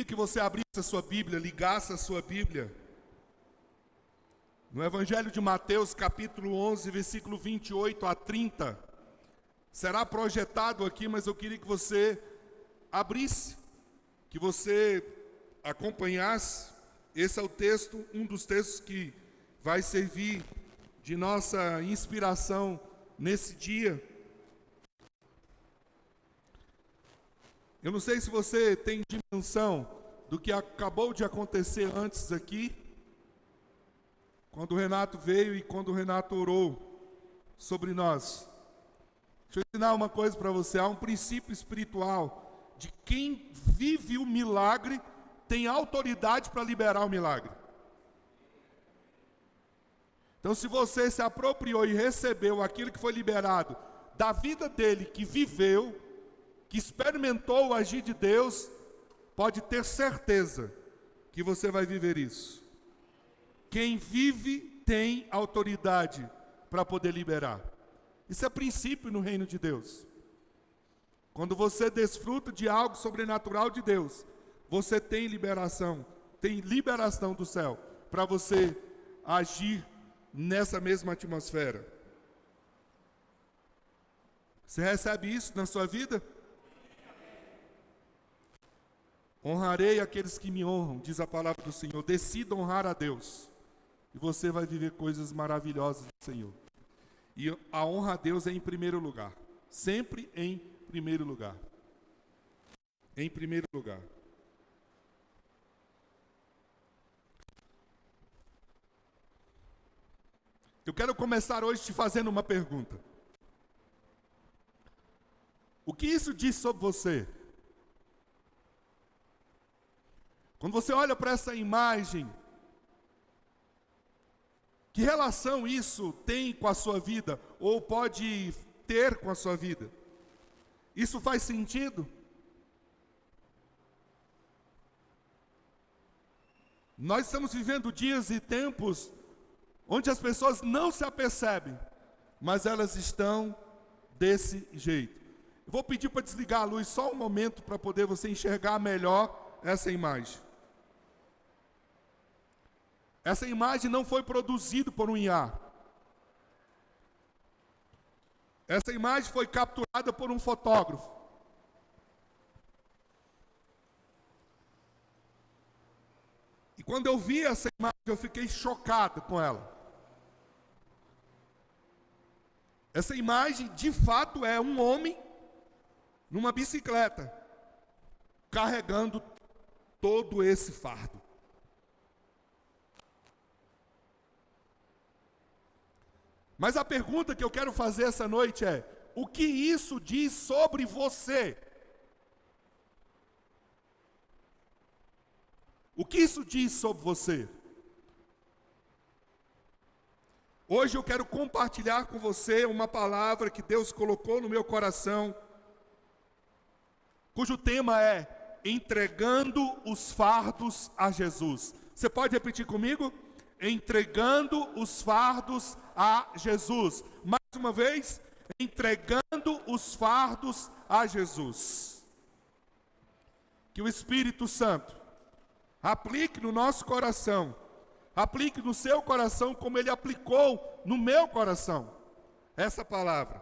queria que você abrisse a sua Bíblia, ligasse a sua Bíblia no Evangelho de Mateus, capítulo 11, versículo 28 a 30. Será projetado aqui, mas eu queria que você abrisse, que você acompanhasse. Esse é o texto, um dos textos que vai servir de nossa inspiração nesse dia. Eu não sei se você tem dimensão do que acabou de acontecer antes aqui, quando o Renato veio e quando o Renato orou sobre nós. Deixa eu ensinar uma coisa para você. Há um princípio espiritual de quem vive o milagre tem autoridade para liberar o milagre. Então, se você se apropriou e recebeu aquilo que foi liberado da vida dele, que viveu, que experimentou o agir de Deus, pode ter certeza que você vai viver isso. Quem vive tem autoridade para poder liberar. Isso é princípio no reino de Deus. Quando você desfruta de algo sobrenatural de Deus, você tem liberação do céu para você agir nessa mesma atmosfera. Você recebe isso na sua vida? Honrarei aqueles que me honram, diz a palavra do Senhor. Decida honrar a Deus e você vai viver coisas maravilhosas do Senhor. E a honra a Deus é em primeiro lugar. Sempre em primeiro lugar. Em primeiro lugar. Eu quero começar hoje te fazendo uma pergunta. O que isso diz sobre você? Quando você olha para essa imagem, que relação isso tem com a sua vida? Ou pode ter com a sua vida? Isso faz sentido? Nós estamos vivendo dias e tempos onde as pessoas não se apercebem, mas elas estão desse jeito. Eu vou pedir para desligar a luz só um momento para poder você enxergar melhor essa imagem. Essa imagem não foi produzida por um IA. Essa imagem foi capturada por um fotógrafo. E quando eu vi essa imagem, eu fiquei chocado com ela. Essa imagem, de fato, é um homem numa bicicleta, carregando todo esse fardo. Mas a pergunta que eu quero fazer essa noite é: o que isso diz sobre você? O que isso diz sobre você? Hoje eu quero compartilhar com você uma palavra que Deus colocou no meu coração, cujo tema é entregando os fardos a Jesus. Você pode repetir comigo? Entregando os fardos a Jesus. Mais uma vez, entregando os fardos a Jesus. Que o Espírito Santo aplique no nosso coração, aplique no seu coração como Ele aplicou no meu coração essa palavra.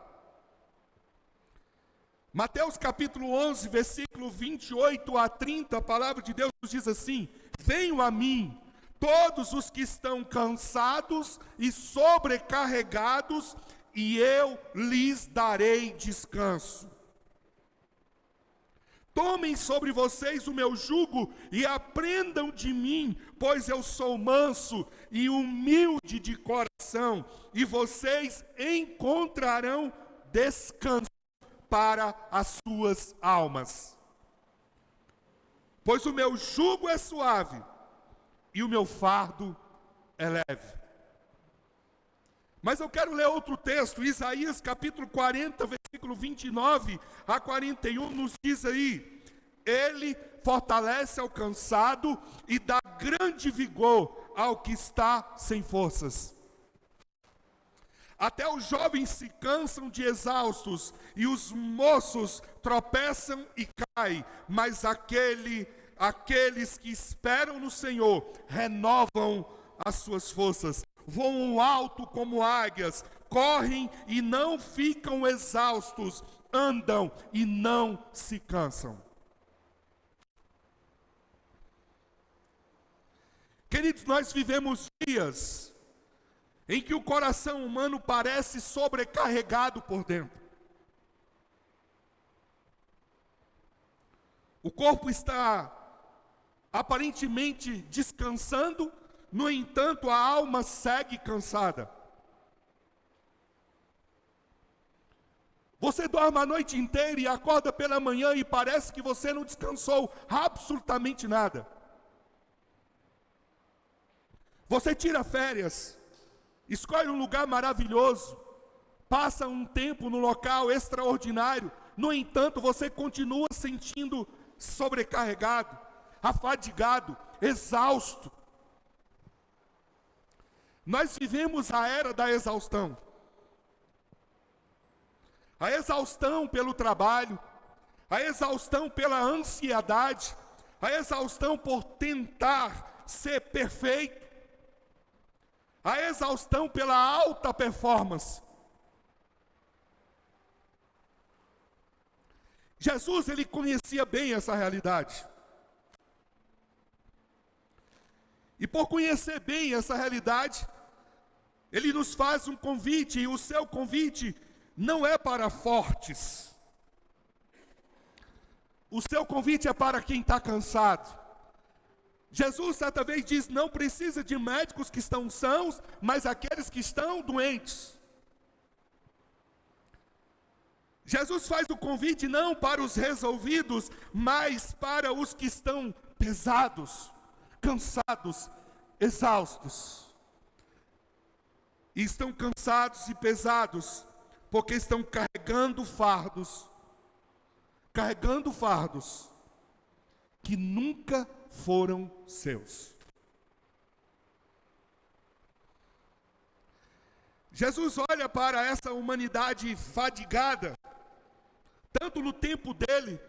Mateus capítulo 11, versículo 28 a 30, a palavra de Deus nos diz assim: venham a mim todos os que estão cansados e sobrecarregados, e eu lhes darei descanso. Tomem sobre vocês o meu jugo e aprendam de mim, pois eu sou manso e humilde de coração, e vocês encontrarão descanso para as suas almas. Pois o meu jugo é suave e o meu fardo é leve. Mas eu quero ler outro texto, Isaías capítulo 40, versículo 29 a 41, nos diz aí: Ele fortalece ao cansado e dá grande vigor ao que está sem forças. Até os jovens se cansam de exaustos, e os moços tropeçam e caem, mas aquele aqueles que esperam no Senhor renovam as suas forças, voam alto como águias, correm e não ficam exaustos, andam e não se cansam. Queridos, nós vivemos dias em que o coração humano parece sobrecarregado por dentro. O corpo está aparentemente descansando, no entanto, a alma segue cansada. Você dorme a noite inteira e acorda pela manhã e parece que você não descansou absolutamente nada. Você tira férias, escolhe um lugar maravilhoso, passa um tempo no local extraordinário, no entanto, você continua sentindo sobrecarregado, afadigado, exausto. Nós vivemos a era da exaustão. A exaustão pelo trabalho, a exaustão pela ansiedade, a exaustão por tentar ser perfeito, a exaustão pela alta performance. Jesus, ele conhecia bem essa realidade. E por conhecer bem essa realidade, ele nos faz um convite, e o seu convite não é para fortes. O seu convite é para quem está cansado. Jesus certa vez diz, não precisa de médicos que estão sãos, mas aqueles que estão doentes. Jesus faz o convite não para os resolvidos, mas para os que estão pesados, cansados, exaustos. E estão cansados e pesados, porque estão carregando fardos que nunca foram seus. Jesus olha para essa humanidade fadigada, tanto no tempo dele,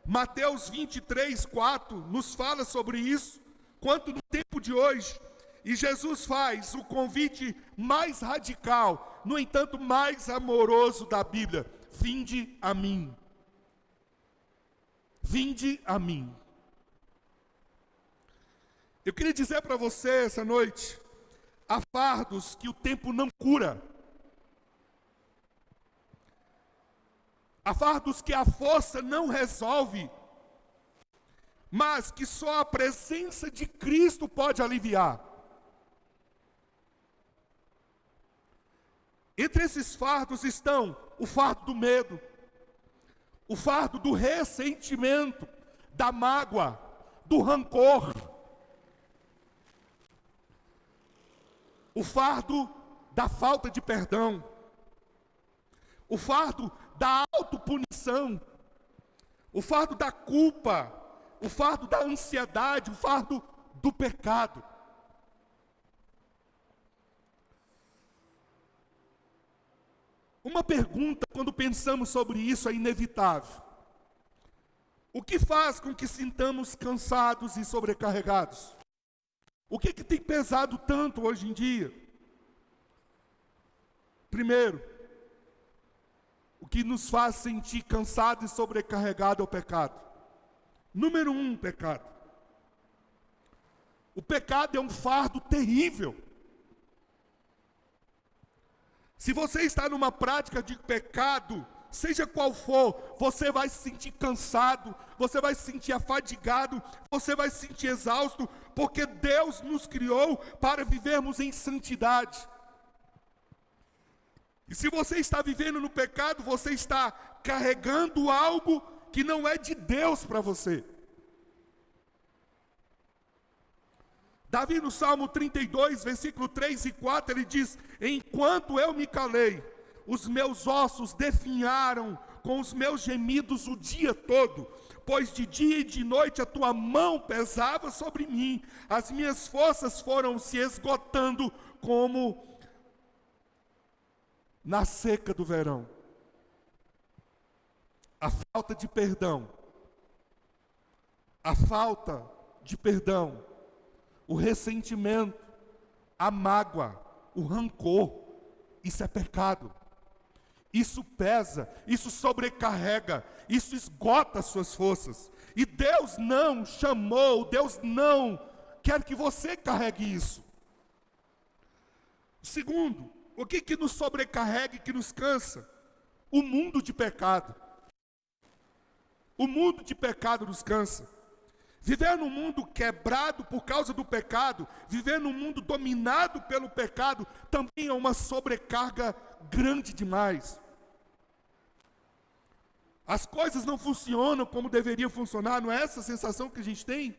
Mateus 23, 4, nos fala sobre isso, quanto no tempo de hoje. E Jesus faz o convite mais radical, no entanto mais amoroso da Bíblia: vinde a mim. Vinde a mim. Eu queria dizer para você essa noite, há fardos que o tempo não cura. Há fardos que a força não resolve, mas que só a presença de Cristo pode aliviar. Entre esses fardos estão o fardo do medo, o fardo do ressentimento, da mágoa, do rancor, o fardo da falta de perdão, o fardo da autopunição, o fardo da culpa, o fardo da ansiedade, o fardo do pecado. Uma pergunta, quando pensamos sobre isso, é inevitável. O que faz com que sintamos cansados e sobrecarregados? O que tem pesado tanto hoje em dia? Primeiro, o que nos faz sentir cansado e sobrecarregado é o pecado. Número 1, pecado. O pecado é um fardo terrível. Se você está numa prática de pecado, seja qual for, você vai se sentir cansado, você vai se sentir afadigado, você vai se sentir exausto, porque Deus nos criou para vivermos em santidade. E se você está vivendo no pecado, você está carregando algo que não é de Deus para você. Davi no Salmo 32, versículo 3 e 4, ele diz: enquanto eu me calei, os meus ossos definharam com os meus gemidos o dia todo, pois de dia e de noite a tua mão pesava sobre mim, as minhas forças foram se esgotando como na seca do verão. A falta de perdão A falta de perdão, o ressentimento, a mágoa, o rancor, isso é pecado. Isso pesa, isso sobrecarrega, isso esgota as suas forças. E Deus não chamou, Deus não quer que você carregue isso. Segundo, o que nos sobrecarrega e que nos cansa? O mundo de pecado. O mundo de pecado nos cansa. Viver num mundo quebrado por causa do pecado, viver num mundo dominado pelo pecado, também é uma sobrecarga grande demais. As coisas não funcionam como deveriam funcionar, não é essa a sensação que a gente tem?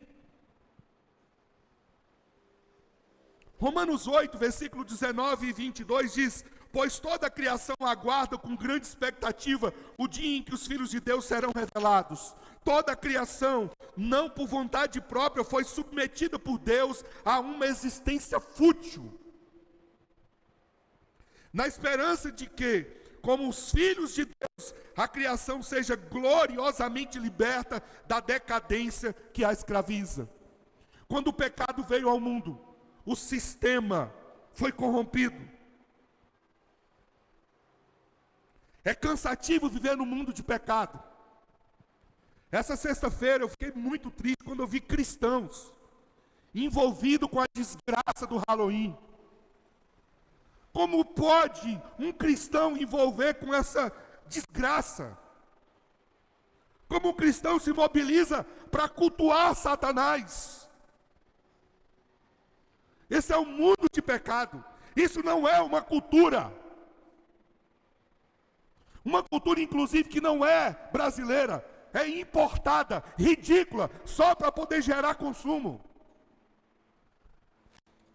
Romanos 8, versículo 19 e 22 diz: pois toda a criação aguarda com grande expectativa o dia em que os filhos de Deus serão revelados. Toda a criação, não por vontade própria, foi submetida por Deus a uma existência fútil, na esperança de que, como os filhos de Deus, a criação seja gloriosamente liberta da decadência que a escraviza. Quando o pecado veio ao mundo, o sistema foi corrompido. É cansativo viver no mundo de pecado. Essa sexta-feira eu fiquei muito triste quando eu vi cristãos envolvidos com a desgraça do Halloween. Como pode um cristão envolver com essa desgraça? Como um cristão se mobiliza para cultuar Satanás? Esse é um mundo de pecado. Isso não é uma cultura. Uma cultura, inclusive, que não é brasileira, é importada, ridícula, só para poder gerar consumo.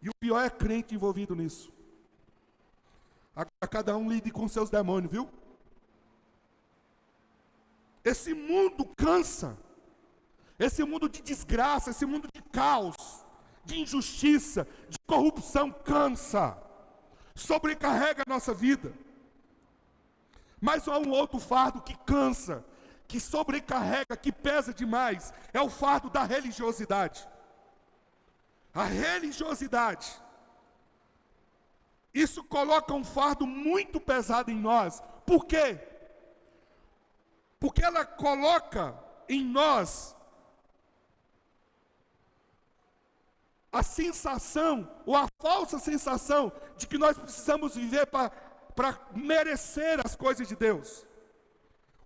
E o pior é crente envolvido nisso. Agora cada um lide com seus demônios, viu? Esse mundo cansa. Esse mundo de desgraça, esse mundo de caos, de injustiça, de corrupção cansa. Sobrecarrega a nossa vida. Mas há um outro fardo que cansa, que sobrecarrega, que pesa demais, é o fardo da religiosidade. A religiosidade, isso coloca um fardo muito pesado em nós. Por quê? Porque ela coloca em nós a sensação, ou a falsa sensação, de que nós precisamos viver para merecer as coisas de Deus.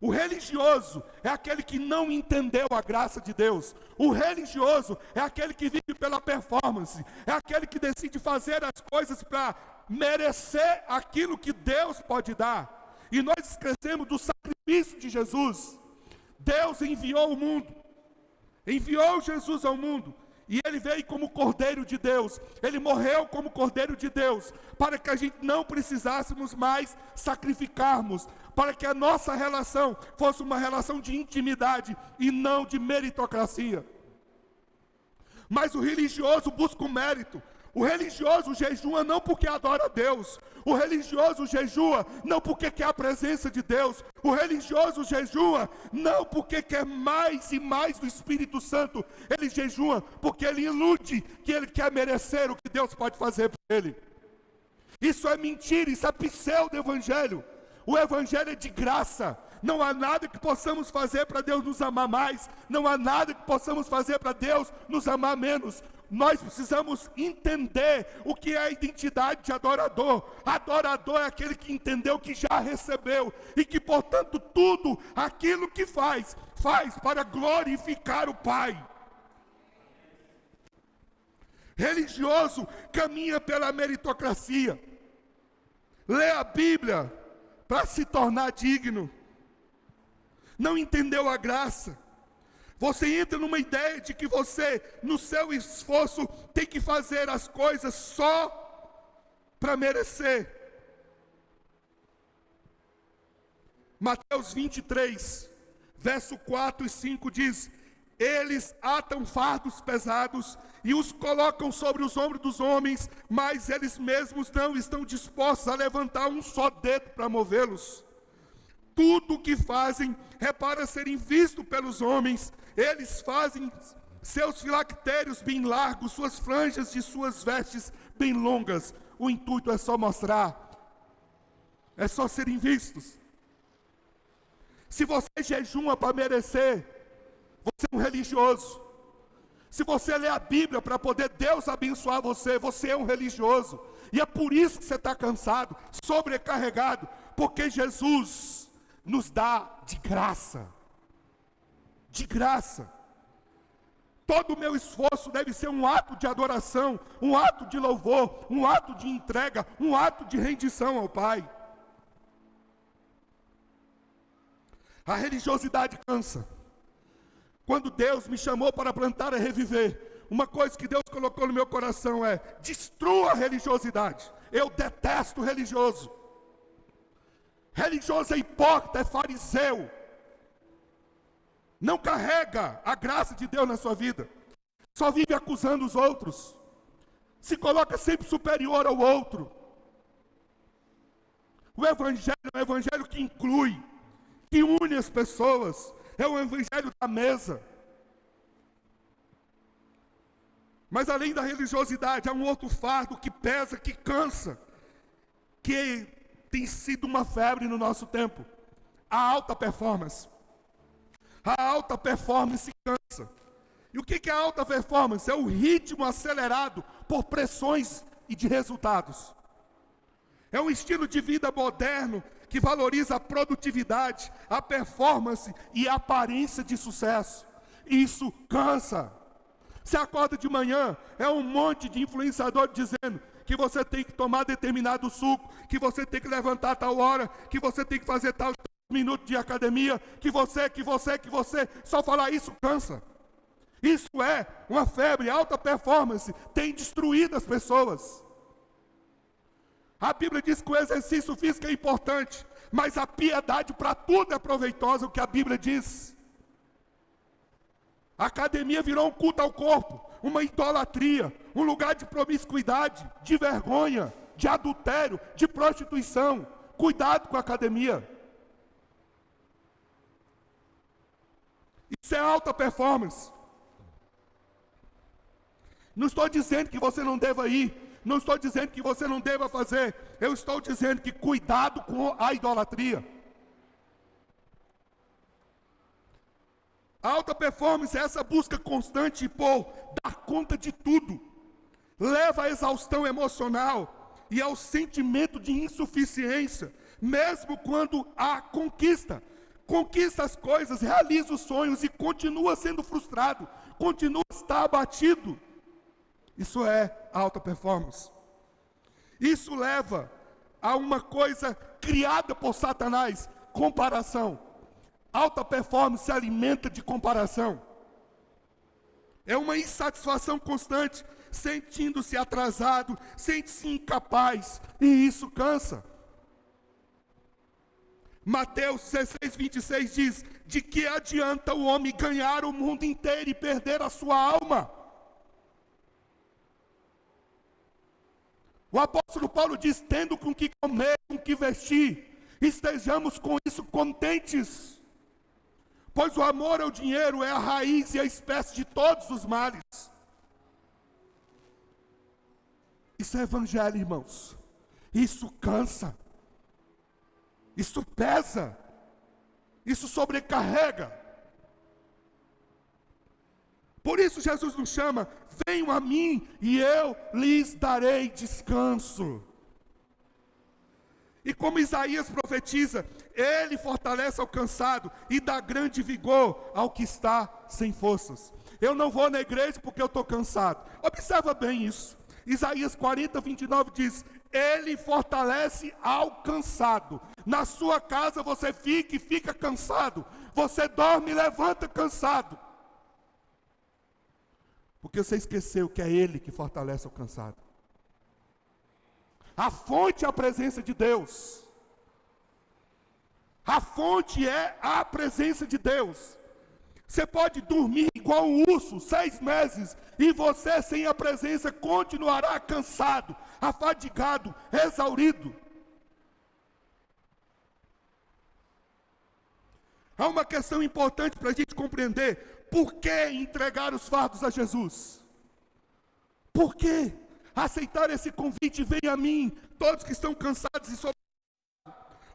O religioso é aquele que não entendeu a graça de Deus. O religioso é aquele que vive pela performance. É aquele que decide fazer as coisas para merecer aquilo que Deus pode dar. E nós esquecemos do sacrifício de Jesus. Deus enviou o mundo. Enviou Jesus ao mundo. E Ele veio como Cordeiro de Deus. Ele morreu como Cordeiro de Deus, para que a gente não precisássemos mais sacrificarmos, para que a nossa relação fosse uma relação de intimidade e não de meritocracia. Mas o religioso busca o mérito. O religioso jejua não porque adora a Deus. O religioso jejua não porque quer a presença de Deus. O religioso jejua não porque quer mais e mais do Espírito Santo. Ele jejua porque ele ilude que ele quer merecer o que Deus pode fazer por ele. Isso é mentira, isso é pseudo-evangelho. O evangelho é de graça. Não há nada que possamos fazer para Deus nos amar mais. Não há nada que possamos fazer para Deus nos amar menos. Nós precisamos entender o que é a identidade de adorador. Adorador é aquele que entendeu que já recebeu e que, portanto, tudo aquilo que faz para glorificar o Pai. Religioso caminha pela meritocracia. Lê a Bíblia para se tornar digno. Não entendeu a graça. Você entra numa ideia de que você, no seu esforço, tem que fazer as coisas só para merecer. Mateus 23, verso 4 e 5 diz: eles atam fardos pesados e os colocam sobre os ombros dos homens, mas eles mesmos não estão dispostos a levantar um só dedo para movê-los. Tudo o que fazem é para serem vistos pelos homens. Eles fazem seus filactérios bem largos, suas franjas de suas vestes bem longas. O intuito é só mostrar, é só serem vistos. Se você jejuma para merecer, você é um religioso. Se você lê a Bíblia para poder Deus abençoar você, você é um religioso. E é por isso que você está cansado, sobrecarregado, porque Jesus nos dá de graça. De graça. Todo o meu esforço deve ser um ato de adoração, um ato de louvor, um ato de entrega, um ato de rendição ao Pai. A religiosidade cansa. Quando Deus me chamou para plantar e reviver, uma coisa que Deus colocou no meu coração é: destrua a religiosidade. Eu detesto religioso. Religioso é hipócrita, é fariseu. Não carrega a graça de Deus na sua vida. Só vive acusando os outros. Se coloca sempre superior ao outro. O Evangelho é um Evangelho que inclui, que une as pessoas. É o Evangelho da mesa. Mas além da religiosidade, há um outro fardo que pesa, que cansa, que tem sido uma febre no nosso tempo: a alta performance. A alta performance cansa. E o que é a alta performance? É o ritmo acelerado por pressões e de resultados. É um estilo de vida moderno que valoriza a produtividade, a performance e a aparência de sucesso. Isso cansa. Você acorda de manhã, é um monte de influenciador dizendo que você tem que tomar determinado suco, que você tem que levantar tal hora, que você tem que fazer tal minuto de academia, que você, só falar isso cansa. Isso é uma febre, alta performance, tem destruído as pessoas. A Bíblia diz que o exercício físico é importante, mas a piedade para tudo é proveitosa, o que a Bíblia diz. A academia virou um culto ao corpo, uma idolatria, um lugar de promiscuidade, de vergonha, de adultério, de prostituição. Cuidado com a academia. Isso é alta performance. Não estou dizendo que você não deva ir, não estou dizendo que você não deva fazer, eu estou dizendo que cuidado com a idolatria. A alta performance é essa busca constante por dar conta de tudo. Leva à exaustão emocional e ao sentimento de insuficiência, mesmo quando há conquista. Conquista as coisas, realiza os sonhos e continua sendo frustrado, continua a estar abatido. Isso é alta performance. Isso leva a uma coisa criada por Satanás: comparação. Alta performance se alimenta de comparação. É uma insatisfação constante, sentindo-se atrasado, sente-se incapaz, e isso cansa. Mateus 16, 26 diz: de que adianta o homem ganhar o mundo inteiro e perder a sua alma? O apóstolo Paulo diz: tendo com que comer, com que vestir, estejamos com isso contentes. Pois o amor ao dinheiro é a raiz e a espécie de todos os males. Isso é evangelho, irmãos. Isso cansa. Isso pesa. Isso sobrecarrega. Por isso Jesus nos chama: venham a mim e eu lhes darei descanso. E como Isaías profetiza, ele fortalece ao cansado e dá grande vigor ao que está sem forças. Eu não vou na igreja porque eu estou cansado. Observa bem isso. Isaías 40, 29 diz: ele fortalece ao cansado. Na sua casa você fica e fica cansado. Você dorme e levanta cansado. Porque você esqueceu que é ele que fortalece ao cansado. A fonte é a presença de Deus. A fonte é a presença de Deus. Você pode dormir igual um urso 6 meses e você sem a presença continuará cansado, afadigado, exaurido. Há uma questão importante para a gente compreender. Por que entregar os fardos a Jesus? Por que aceitar esse convite? Vem a mim, todos que estão cansados e sobrecarregados.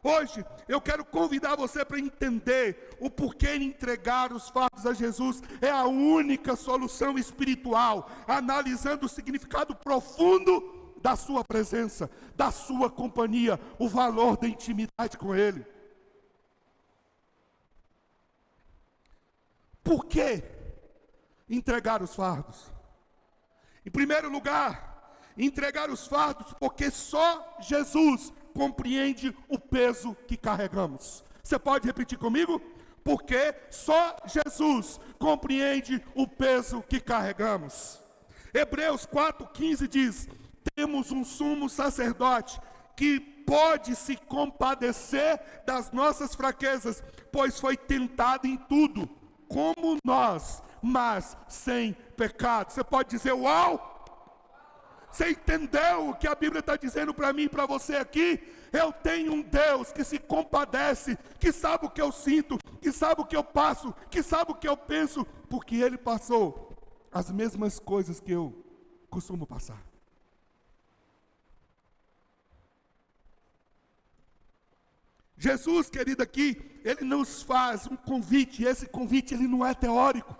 Hoje eu quero convidar você para entender o porquê entregar os fardos a Jesus é a única solução espiritual, analisando o significado profundo da sua presença, da sua companhia, o valor da intimidade com Ele. Por que entregar os fardos? Em primeiro lugar, entregar os fardos porque só Jesus compreende o peso que carregamos. Você pode repetir comigo? Porque só Jesus compreende o peso que carregamos. Hebreus 4,15 diz: temos um sumo sacerdote que pode se compadecer das nossas fraquezas, pois foi tentado em tudo, como nós, mas sem pecado. Você pode dizer uau? Você entendeu o que a Bíblia está dizendo para mim e para você aqui? Eu tenho um Deus que se compadece, que sabe o que eu sinto, que sabe o que eu passo, que sabe o que eu penso, porque Ele passou as mesmas coisas que eu costumo passar. Jesus, querido, aqui, Ele nos faz um convite, e esse convite ele não é teórico.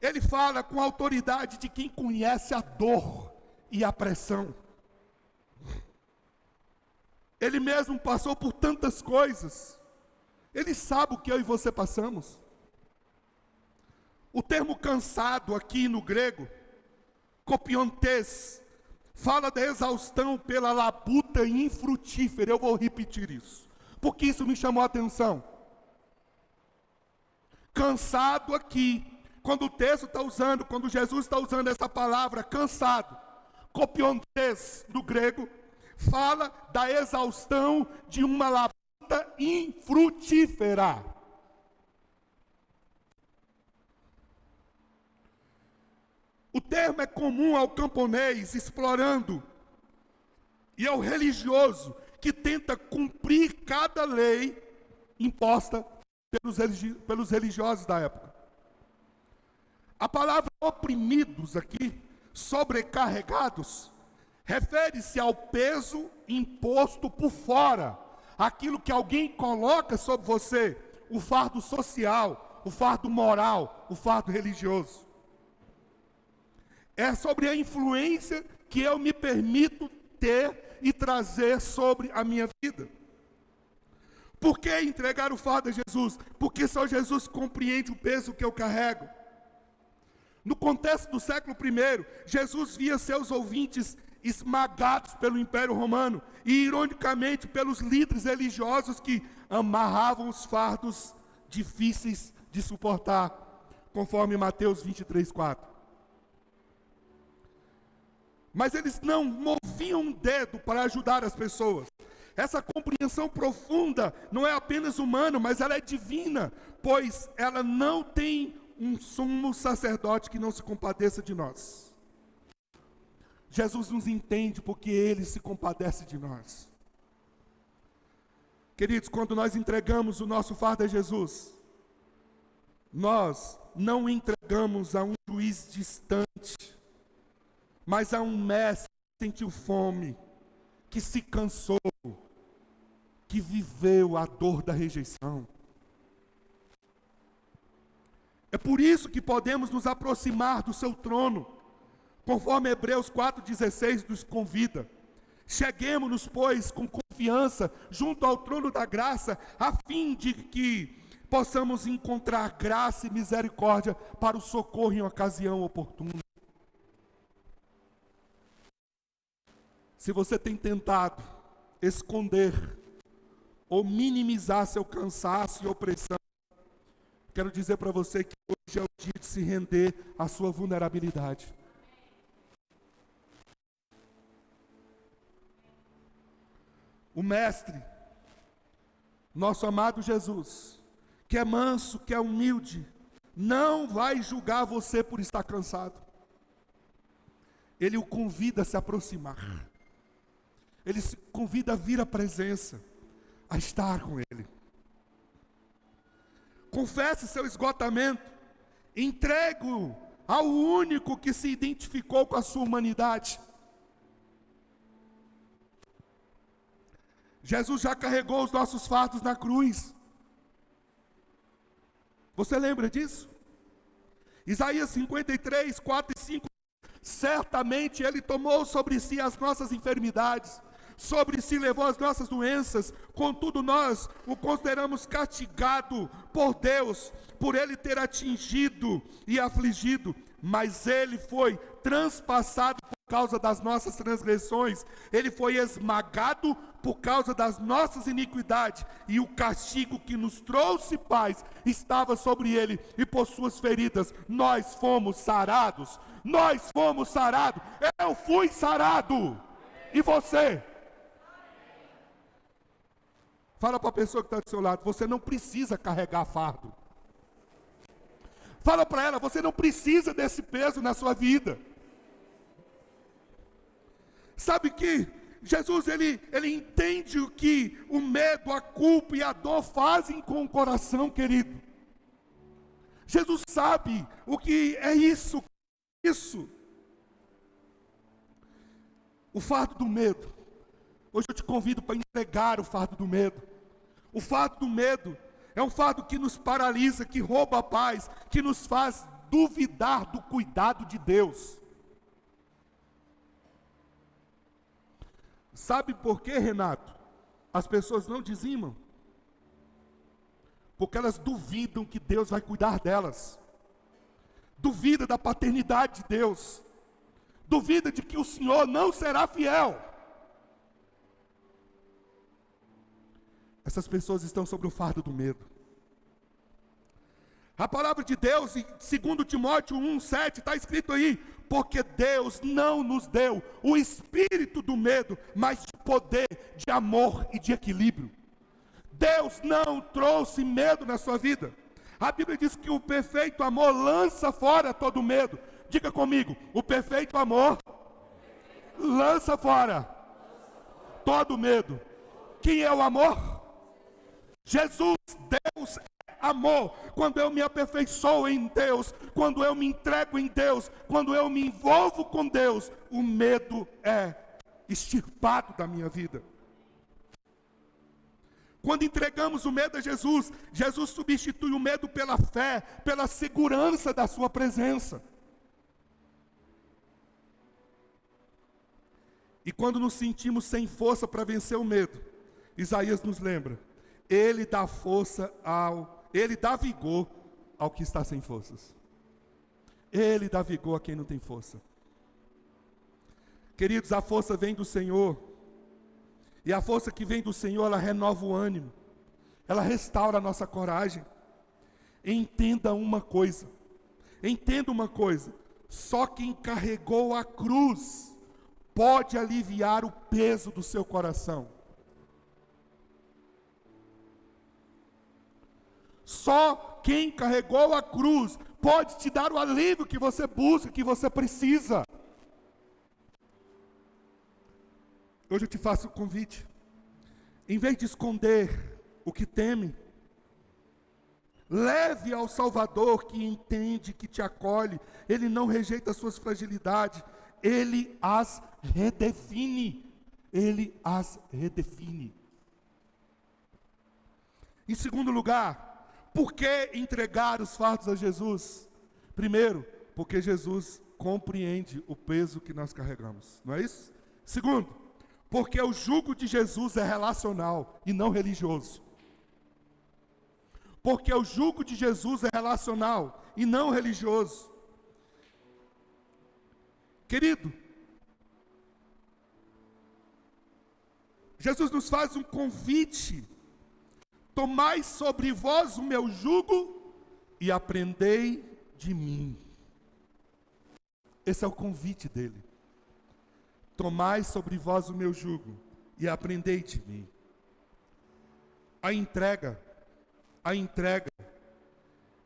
Ele fala com a autoridade de quem conhece a dor e a pressão. Ele mesmo passou por tantas coisas. Ele sabe o que eu e você passamos. O termo cansado aqui no grego, kopiontes, fala da exaustão pela labuta infrutífera. Eu vou repetir isso, porque isso me chamou a atenção. Cansado aqui, quando o texto está usando, quando Jesus está usando essa palavra, cansado, kopiontes do grego, fala da exaustão de uma labuta infrutífera. O termo é comum ao camponês explorando e ao religioso que tenta cumprir cada lei imposta pelos religiosos da época. A palavra oprimidos aqui, sobrecarregados, refere-se ao peso imposto por fora, aquilo que alguém coloca sobre você, o fardo social, o fardo moral, o fardo religioso. É sobre a influência que eu me permito ter e trazer sobre a minha vida. Por que entregar o fardo a Jesus? Porque só Jesus compreende o peso que eu carrego. No contexto do século I, Jesus via seus ouvintes esmagados pelo Império Romano e, ironicamente, pelos líderes religiosos que amarravam os fardos difíceis de suportar, conforme Mateus 23:4. Mas eles não moviam um dedo para ajudar as pessoas. Essa compreensão profunda não é apenas humana, mas ela é divina, pois ela não tem um sumo sacerdote que não se compadeça de nós. Jesus nos entende porque Ele se compadece de nós. Queridos, quando nós entregamos o nosso fardo a Jesus, nós não entregamos a um juiz distante, mas a um mestre que sentiu fome, que se cansou, que viveu a dor da rejeição. É por isso que podemos nos aproximar do seu trono, conforme Hebreus 4,16 nos convida. Cheguemo-nos, pois, com confiança junto ao trono da graça, a fim de que possamos encontrar graça e misericórdia para o socorro em ocasião oportuna. Se você tem tentado esconder ou minimizar seu cansaço e opressão, quero dizer para você que hoje é o dia de se render à sua vulnerabilidade. O Mestre, nosso amado Jesus, que é manso, que é humilde, não vai julgar você por estar cansado. Ele o convida a se aproximar. Ele se convida a vir à presença, a estar com Ele. confesse seu esgotamento, entregue-o ao único que se identificou com a sua humanidade. Jesus já carregou os nossos fardos na cruz. Você lembra disso? Isaías 53, 4 e 5. Certamente Ele tomou sobre si as nossas enfermidades, sobre si levou as nossas doenças, contudo nós o consideramos castigado por Deus, por Ele ter atingido e afligido, mas Ele foi transpassado por causa das nossas transgressões, Ele foi esmagado por causa das nossas iniquidades, e o castigo que nos trouxe paz estava sobre Ele, e por suas feridas nós fomos sarados. Nós fomos sarados. Eu fui sarado. E você? Fala para a pessoa que está do seu lado: você não precisa carregar fardo. Fala para ela: você não precisa desse peso na sua vida. Sabe que Jesus, ele entende o que o medo, a culpa e a dor fazem com o coração, querido. Jesus sabe o que é isso. O fardo do medo. Hoje eu te convido para entregar o fardo do medo. O fardo do medo é um fardo que nos paralisa, que rouba a paz, que nos faz duvidar do cuidado de Deus. Sabe por quê, Renato? As pessoas não dizimam. Porque elas duvidam que Deus vai cuidar delas. Duvida da paternidade de Deus. Duvida de que o Senhor não será fiel. Essas pessoas estão sobre o fardo do medo. A palavra de Deus, em 2 Timóteo 1,7, está escrito aí: porque Deus não nos deu o espírito do medo, mas de poder, de amor e de equilíbrio. Deus não trouxe medo na sua vida. A Bíblia diz que o perfeito amor lança fora todo medo. Diga comigo: o perfeito amor lança fora todo medo. Quem é o amor? Jesus. Deus é amor. Quando eu me aperfeiçoo em Deus, quando eu me entrego em Deus, quando eu me envolvo com Deus, o medo é extirpado da minha vida. Quando entregamos o medo a Jesus, Jesus substitui o medo pela fé, pela segurança da sua presença. E quando nos sentimos sem força para vencer o medo, Isaías nos lembra: Ele dá vigor ao que está sem forças. Ele dá vigor a quem não tem força. Queridos, a força vem do Senhor. E a força que vem do Senhor, ela renova o ânimo. Ela restaura a nossa coragem. Entenda uma coisa. Só quem carregou a cruz pode aliviar o peso do seu coração. Só quem carregou a cruz pode te dar o alívio que você busca, que você precisa. Hoje eu te faço um convite. Em vez de esconder o que teme, leve ao Salvador, que entende, que te acolhe. Ele não rejeita as suas fragilidades, Ele as redefine. Em segundo lugar, por que entregar os fardos a Jesus? Primeiro, porque Jesus compreende o peso que nós carregamos, não é isso? Segundo, porque o jugo de Jesus é relacional e não religioso. Porque o jugo de Jesus é relacional e não religioso. Querido, Jesus nos faz um convite: tomai sobre vós o meu jugo e aprendei de mim. Esse é o convite dele. Tomai sobre vós o meu jugo e aprendei de mim. A entrega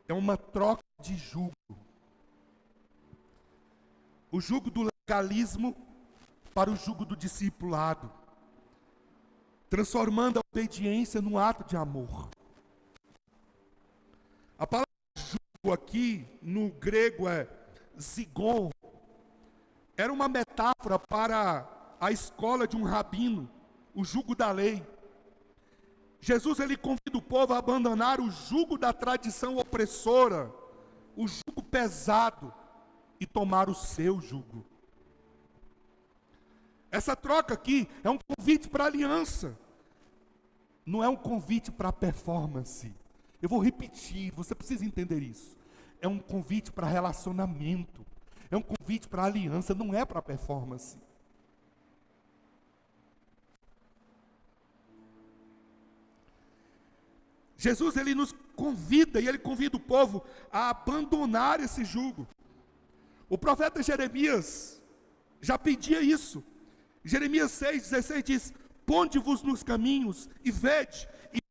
é uma troca de jugo. O jugo do legalismo para o jugo do discipulado, transformando a obediência num ato de amor. A palavra jugo aqui, no grego, é zigon. Era uma metáfora para a escola de um rabino, o jugo da lei. Jesus, ele convida o povo a abandonar o jugo da tradição opressora, o jugo pesado, e tomar o seu jugo. Essa troca aqui é um convite para aliança, não é um convite para performance. Eu vou repetir, você precisa entender isso. É um convite para relacionamento, é um convite para aliança, não é para performance. Jesus, ele nos convida, e ele convida o povo a abandonar esse jugo. O profeta Jeremias já pedia isso. Jeremias 6,16 diz: ponde-vos nos caminhos e vede, e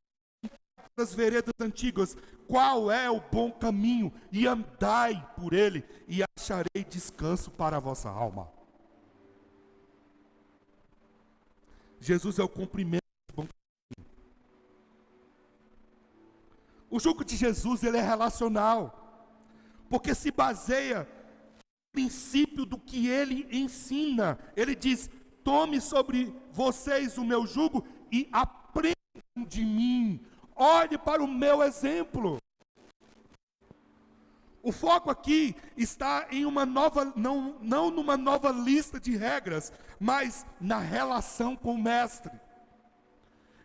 das veredas antigas, qual é o bom caminho, e andai por ele, e acharei descanso para a vossa alma. Jesus é o cumprimento do bom caminho. O jugo de Jesus, ele é relacional, porque se baseia no princípio do que ele ensina. Ele diz: tome sobre vocês o meu jugo e aprendam de mim. Olhe para o meu exemplo. O foco aqui está em uma nova, não numa nova lista de regras, mas na relação com o mestre.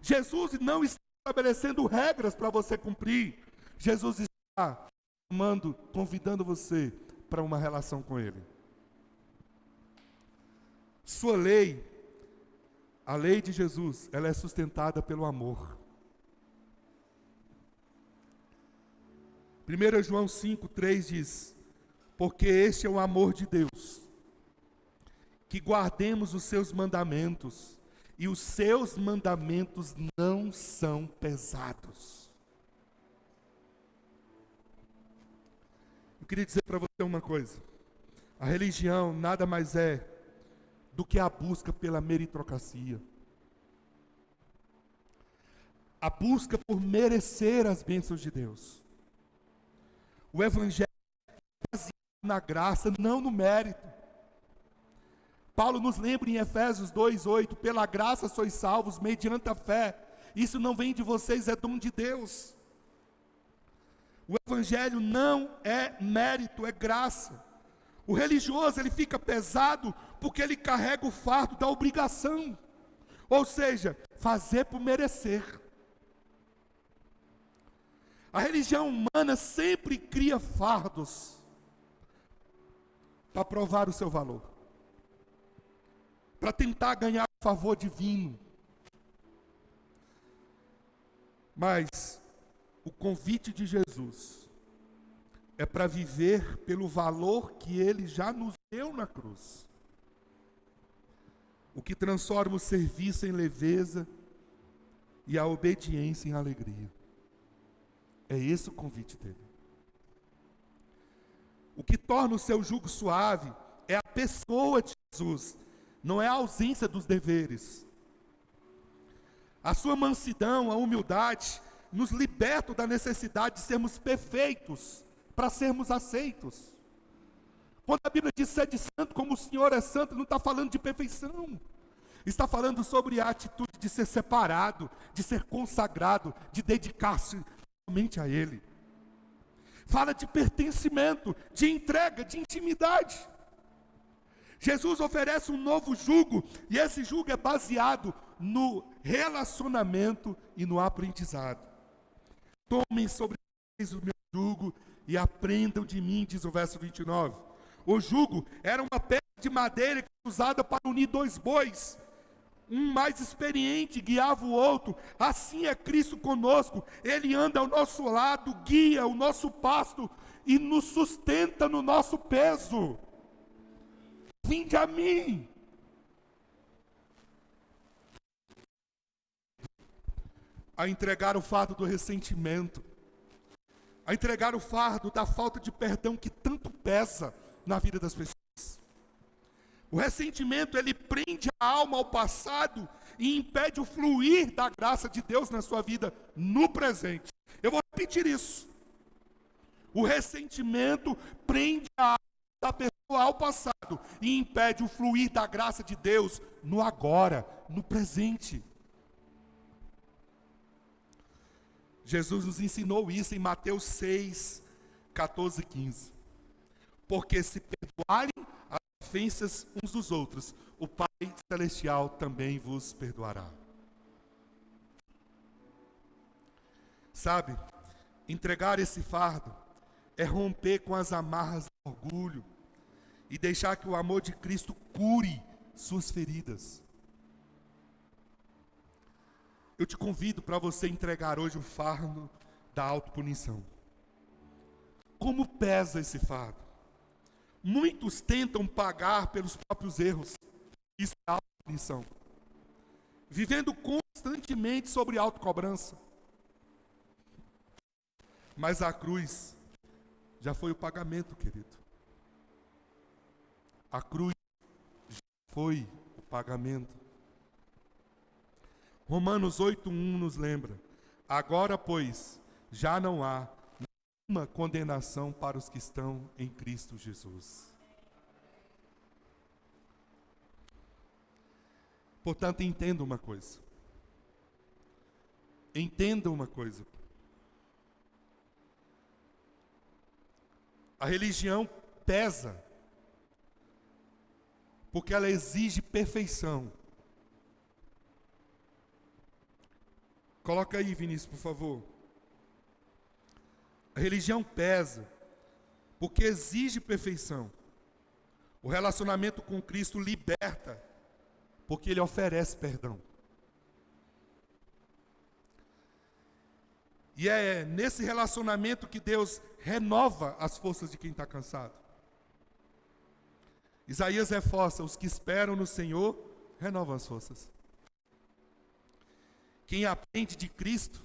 Jesus não está estabelecendo regras para você cumprir. Jesus está convidando você para uma relação com ele. Sua lei, a lei de Jesus, ela é sustentada pelo amor. 1 João 5,3 diz: porque este é o amor de Deus, que guardemos os seus mandamentos, e os seus mandamentos não são pesados. Eu queria dizer para você uma coisa: a religião nada mais é do que a busca pela meritocracia, a busca por merecer as bênçãos de Deus. O evangelho é baseado na graça, não no mérito. Paulo nos lembra em Efésios 2,8: pela graça sois salvos mediante a fé, isso não vem de vocês, é dom de Deus. O evangelho não é mérito, é graça. O religioso, ele fica pesado porque ele carrega o fardo da obrigação, ou seja, fazer por merecer. A religião humana sempre cria fardos para provar o seu valor, para tentar ganhar o favor divino. Mas o convite de Jesus é para viver pelo valor que ele já nos deu na cruz, o que transforma o serviço em leveza e a obediência em alegria. É esse o convite dele. O que torna o seu jugo suave é a pessoa de Jesus, não é a ausência dos deveres. A sua mansidão, a humildade, nos libertam da necessidade de sermos perfeitos, para sermos aceitos. Quando a Bíblia diz sede santo como o Senhor é santo, não está falando de perfeição. Está falando sobre a atitude de ser separado, de ser consagrado, de dedicar-se somente a Ele. Fala de pertencimento, de entrega, de intimidade. Jesus oferece um novo jugo, e esse jugo é baseado no relacionamento e no aprendizado. Tomem sobre vocês o meu jugo e aprendam de mim, diz o verso 29. O jugo era uma pedra de madeira usada para unir dois bois. Um mais experiente guiava o outro. Assim é Cristo conosco. Ele anda ao nosso lado, guia o nosso pasto e nos sustenta no nosso peso. Vinde a mim. A entregar o fardo do ressentimento, a entregar o fardo da falta de perdão que tanto pesa na vida das pessoas. O ressentimento, ele prende a alma ao passado e impede o fluir da graça de Deus na sua vida no presente. Eu vou repetir isso. O ressentimento prende a alma da pessoa ao passado e impede o fluir da graça de Deus no agora, no presente. Jesus nos ensinou isso em Mateus 6, 14 e 15. Porque se perdoarem as ofensas uns dos outros, o Pai Celestial também vos perdoará. Sabe, entregar esse fardo é romper com as amarras do orgulho e deixar que o amor de Cristo cure suas feridas. Eu te convido para você entregar hoje o fardo da autopunição. Como pesa esse fardo? Muitos tentam pagar pelos próprios erros. Isso é autopunição. Vivendo constantemente sobre autocobrança. Mas a cruz já foi o pagamento, querido. A cruz já foi o pagamento. Romanos 8:1 nos lembra: agora, pois, já não há nenhuma condenação para os que estão em Cristo Jesus. Portanto, entenda uma coisa. Entenda uma coisa. A religião pesa, porque ela exige perfeição. Coloca aí, Vinícius, por favor. A religião pesa, porque exige perfeição. O relacionamento com Cristo liberta, porque Ele oferece perdão. E é nesse relacionamento que Deus renova as forças de quem está cansado. Isaías reforça: os que esperam no Senhor renovam as forças. Quem aprende de Cristo,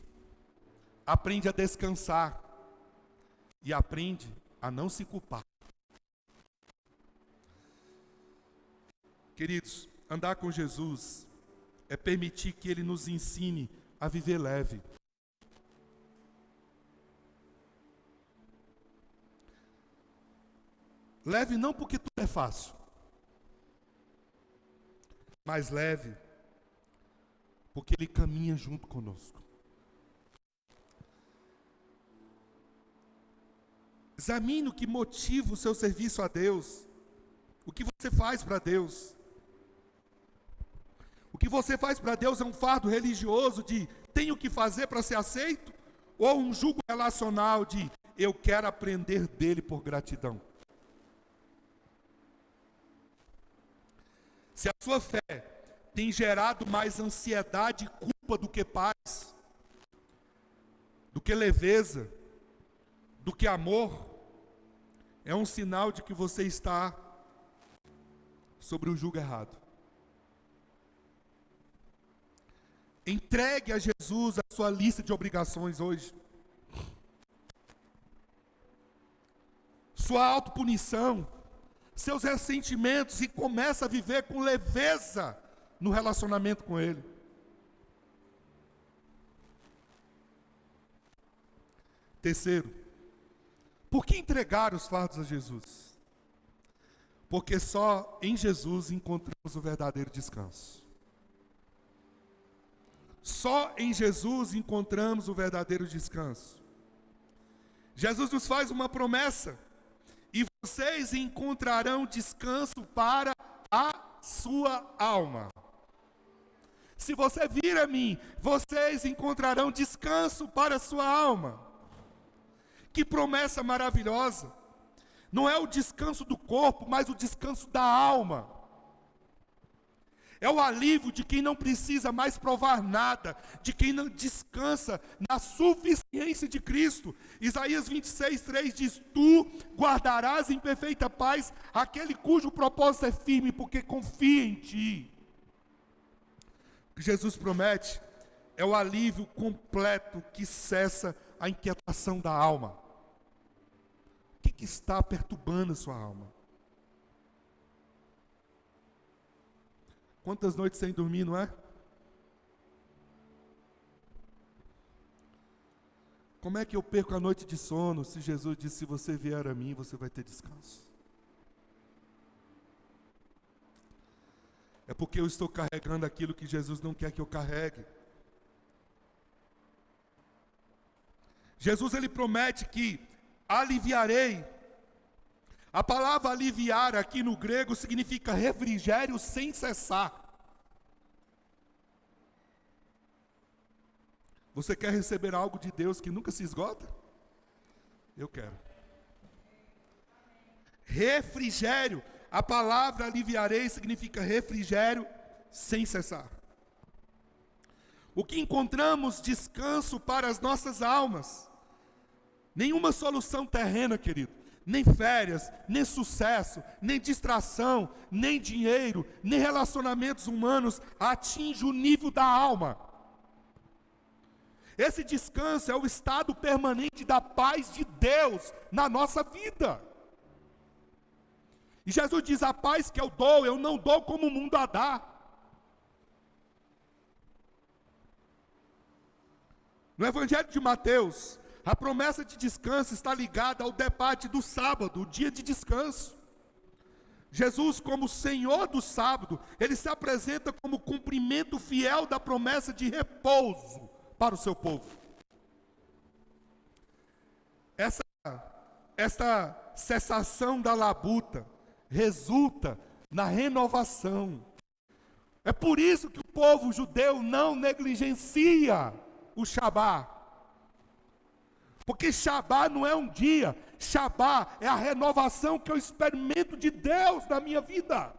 aprende a descansar e aprende a não se culpar. Queridos, andar com Jesus é permitir que Ele nos ensine a viver leve. Leve não porque tudo é fácil, mas leve porque Ele caminha junto conosco. Examine o que motiva o seu serviço a Deus. O que você faz para Deus. O que você faz para Deus é um fardo religioso de tenho que fazer para ser aceito? Ou um jugo relacional de eu quero aprender dele por gratidão? Se a sua fé tem gerado mais ansiedade e culpa do que paz, do que leveza, do que amor, é um sinal de que você está sobre o jugo errado. Entregue a Jesus a sua lista de obrigações hoje. Sua autopunição, seus ressentimentos, e começa a viver com leveza no relacionamento com Ele. Terceiro, por que entregar os fardos a Jesus? Porque só em Jesus encontramos o verdadeiro descanso. Só em Jesus encontramos o verdadeiro descanso. Jesus nos faz uma promessa: e vocês encontrarão descanso para a sua alma. Se você vir a mim, vocês encontrarão descanso para a sua alma. Que promessa maravilhosa! Não é o descanso do corpo, mas o descanso da alma. É o alívio de quem não precisa mais provar nada, de quem não descansa na suficiência de Cristo. Isaías 26:3 diz: tu guardarás em perfeita paz aquele cujo propósito é firme, porque confia em ti. O que Jesus promete é o alívio completo que cessa a inquietação da alma. O que está perturbando a sua alma? Quantas noites sem dormir, não é? Como é que eu perco a noite de sono se Jesus disse, se você vier a mim, você vai ter descanso? É porque eu estou carregando aquilo que Jesus não quer que eu carregue. Jesus, ele promete que aliviarei. A palavra aliviar aqui no grego significa refrigério sem cessar. Você quer receber algo de Deus que nunca se esgota? Eu quero. Refrigério. A palavra aliviarei significa refrigério sem cessar. O que encontramos descanso para as nossas almas. Nenhuma solução terrena, querido, nem férias, nem sucesso, nem distração, nem dinheiro, nem relacionamentos humanos atinge o nível da alma. Esse descanso é o estado permanente da paz de Deus na nossa vida. E Jesus diz, a paz que eu não dou como o mundo a dá. No Evangelho de Mateus, a promessa de descanso está ligada ao debate do sábado, o dia de descanso. Jesus, como Senhor do sábado, ele se apresenta como cumprimento fiel da promessa de repouso para o seu povo. Essa cessação da labuta resulta na renovação. É por isso que o povo judeu não negligencia o Shabá. Porque Shabá não é um dia, Shabá é a renovação que eu experimento de Deus na minha vida.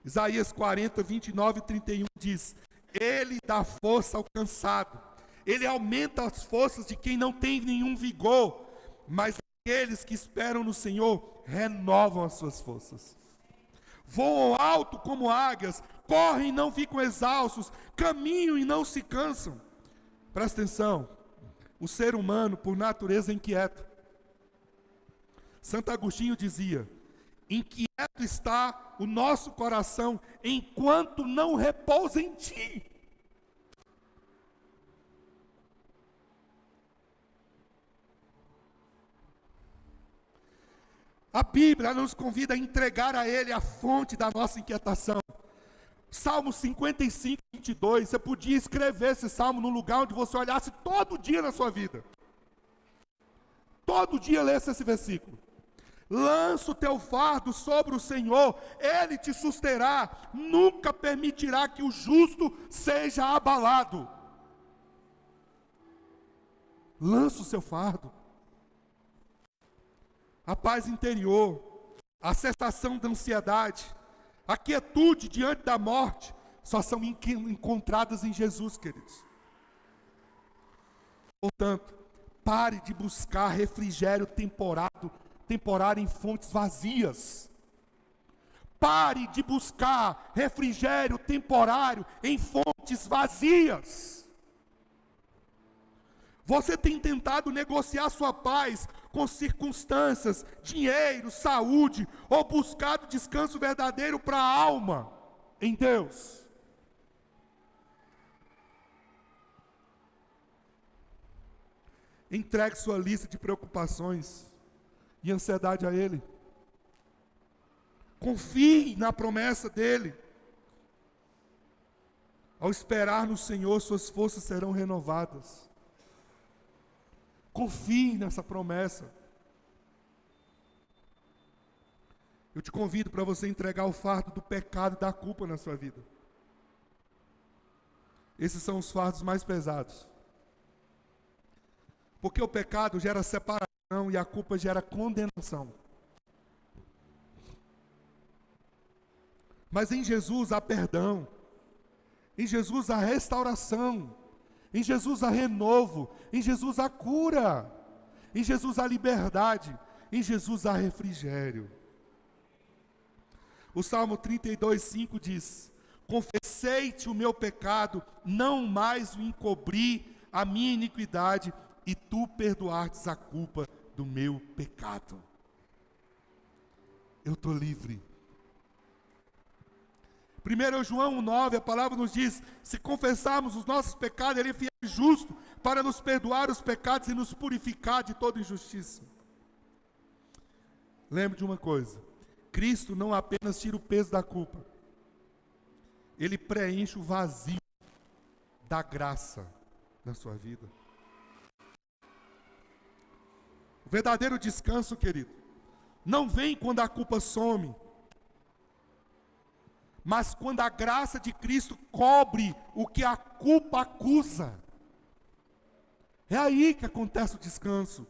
Isaías 40, 29 e 31 diz, Ele dá força ao cansado, Ele aumenta as forças de quem não tem nenhum vigor, mas aqueles que esperam no Senhor renovam as suas forças. Voam alto como águias, correm e não ficam exaustos, caminham e não se cansam. Presta atenção, o ser humano por natureza é inquieto. Santo Agostinho dizia, inquieto está o nosso coração, enquanto não repousa em ti. A Bíblia nos convida a entregar a Ele a fonte da nossa inquietação. Salmo 55, 22, você podia escrever esse salmo num lugar onde você olhasse todo dia na sua vida. Todo dia lesse esse versículo. Lança o teu fardo sobre o Senhor, Ele te susterá, nunca permitirá que o justo seja abalado. Lança o seu fardo. A paz interior, a cessação da ansiedade, a quietude diante da morte, só são encontradas em Jesus, queridos. Portanto, pare de buscar refrigério temporário em fontes vazias. Pare de buscar refrigério temporário em fontes vazias. Você tem tentado negociar sua paz com circunstâncias, dinheiro, saúde, ou buscado descanso verdadeiro para a alma em Deus. Entregue sua lista de preocupações e ansiedade a Ele. Confie na promessa dEle. Ao esperar no Senhor, suas forças serão renovadas. Confie nessa promessa. Eu te convido para você entregar o fardo do pecado e da culpa na sua vida. Esses são os fardos mais pesados. Porque o pecado gera separação e a culpa gera condenação. Mas em Jesus há perdão. Em Jesus há restauração. Em Jesus há renovo, em Jesus há cura, em Jesus há liberdade, em Jesus há refrigério. O Salmo 32, 5 diz, confessei-te o meu pecado, não mais o encobri a minha iniquidade, e tu perdoastes a culpa do meu pecado. Eu estou livre. 1 João 1,9, a palavra nos diz: se confessarmos os nossos pecados, Ele é fiel e justo para nos perdoar os pecados e nos purificar de toda injustiça. Lembre de uma coisa: Cristo não apenas tira o peso da culpa, Ele preenche o vazio da graça na sua vida. O verdadeiro descanso, querido, não vem quando a culpa some, mas quando a graça de Cristo cobre o que a culpa acusa. É aí que acontece o descanso.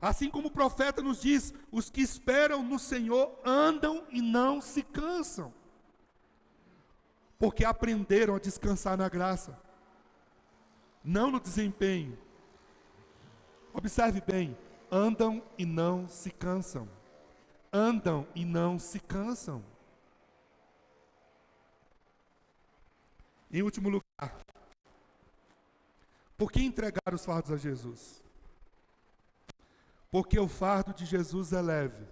Assim como o profeta nos diz: os que esperam no Senhor andam e não se cansam, porque aprenderam a descansar na graça, não no desempenho. Observe bem: andam e não se cansam. Andam e não se cansam. Em último lugar, por que entregar os fardos a Jesus? Porque o fardo de Jesus é leve,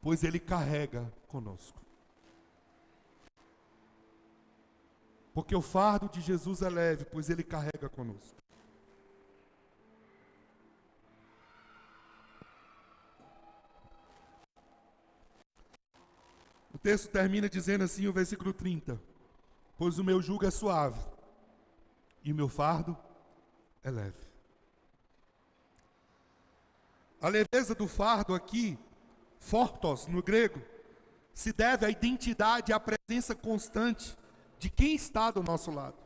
pois Ele carrega conosco. Porque o fardo de Jesus é leve, pois Ele carrega conosco. O texto termina dizendo assim, o versículo 30: pois o meu jugo é suave, e o meu fardo é leve. A leveza do fardo aqui, fortos no grego, se deve à identidade e à presença constante de quem está do nosso lado.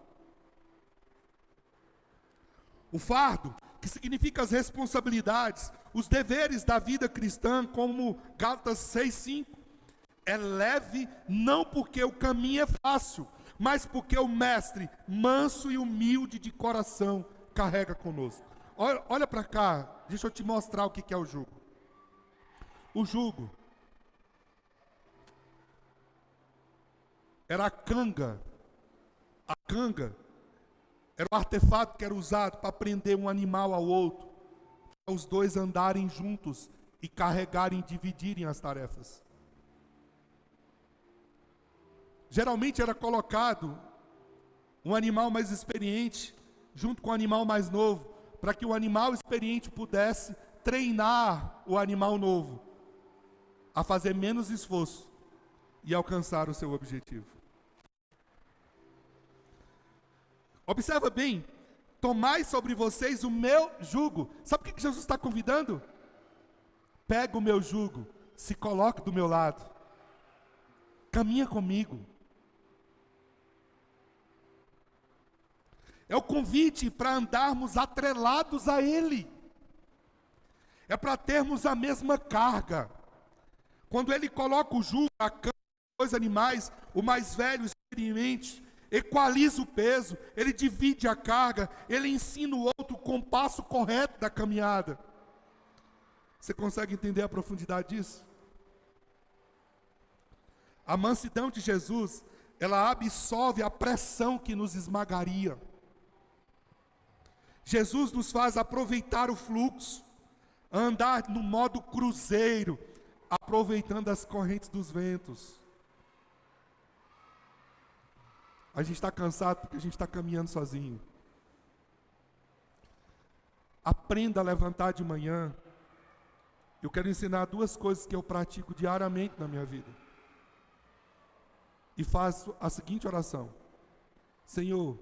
O fardo, que significa as responsabilidades, os deveres da vida cristã, como Gálatas 6,5, é leve não porque o caminho é fácil, mas porque o mestre, manso e humilde de coração, carrega conosco. Olha para cá, deixa eu te mostrar o que é o jugo. O jugo era a canga. A canga era o artefato que era usado para prender um animal ao outro, para os dois andarem juntos e carregarem, dividirem as tarefas. Geralmente era colocado um animal mais experiente junto com o animal mais novo, para que o animal experiente pudesse treinar o animal novo a fazer menos esforço e alcançar o seu objetivo. Observa bem: tomai sobre vocês o meu jugo. Sabe o que Jesus está convidando? Pega o meu jugo, se coloque do meu lado, caminha comigo. É o convite para andarmos atrelados a Ele. É para termos a mesma carga. Quando Ele coloca o jugo, a cama, dois animais, o mais velho, experimente, equaliza o peso, Ele divide a carga, Ele ensina o outro o compasso correto da caminhada. Você consegue entender a profundidade disso? A mansidão de Jesus, ela absolve a pressão que nos esmagaria. Jesus nos faz aproveitar o fluxo, andar no modo cruzeiro, aproveitando as correntes dos ventos. A gente está cansado porque a gente está caminhando sozinho. Aprenda a levantar de manhã. Eu quero ensinar duas coisas que eu pratico diariamente na minha vida. E faço a seguinte oração: Senhor,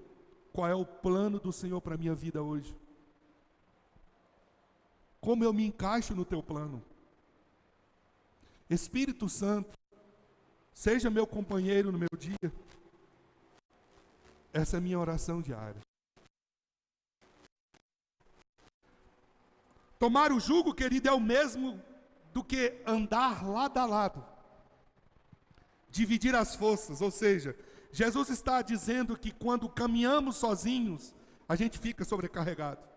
qual é o plano do Senhor para a minha vida hoje? Como eu me encaixo no teu plano? Espírito Santo, seja meu companheiro no meu dia. Essa é a minha oração diária. Tomar o jugo, querido, é o mesmo do que andar lado a lado. Dividir as forças, ou seja, Jesus está dizendo que quando caminhamos sozinhos, a gente fica sobrecarregado.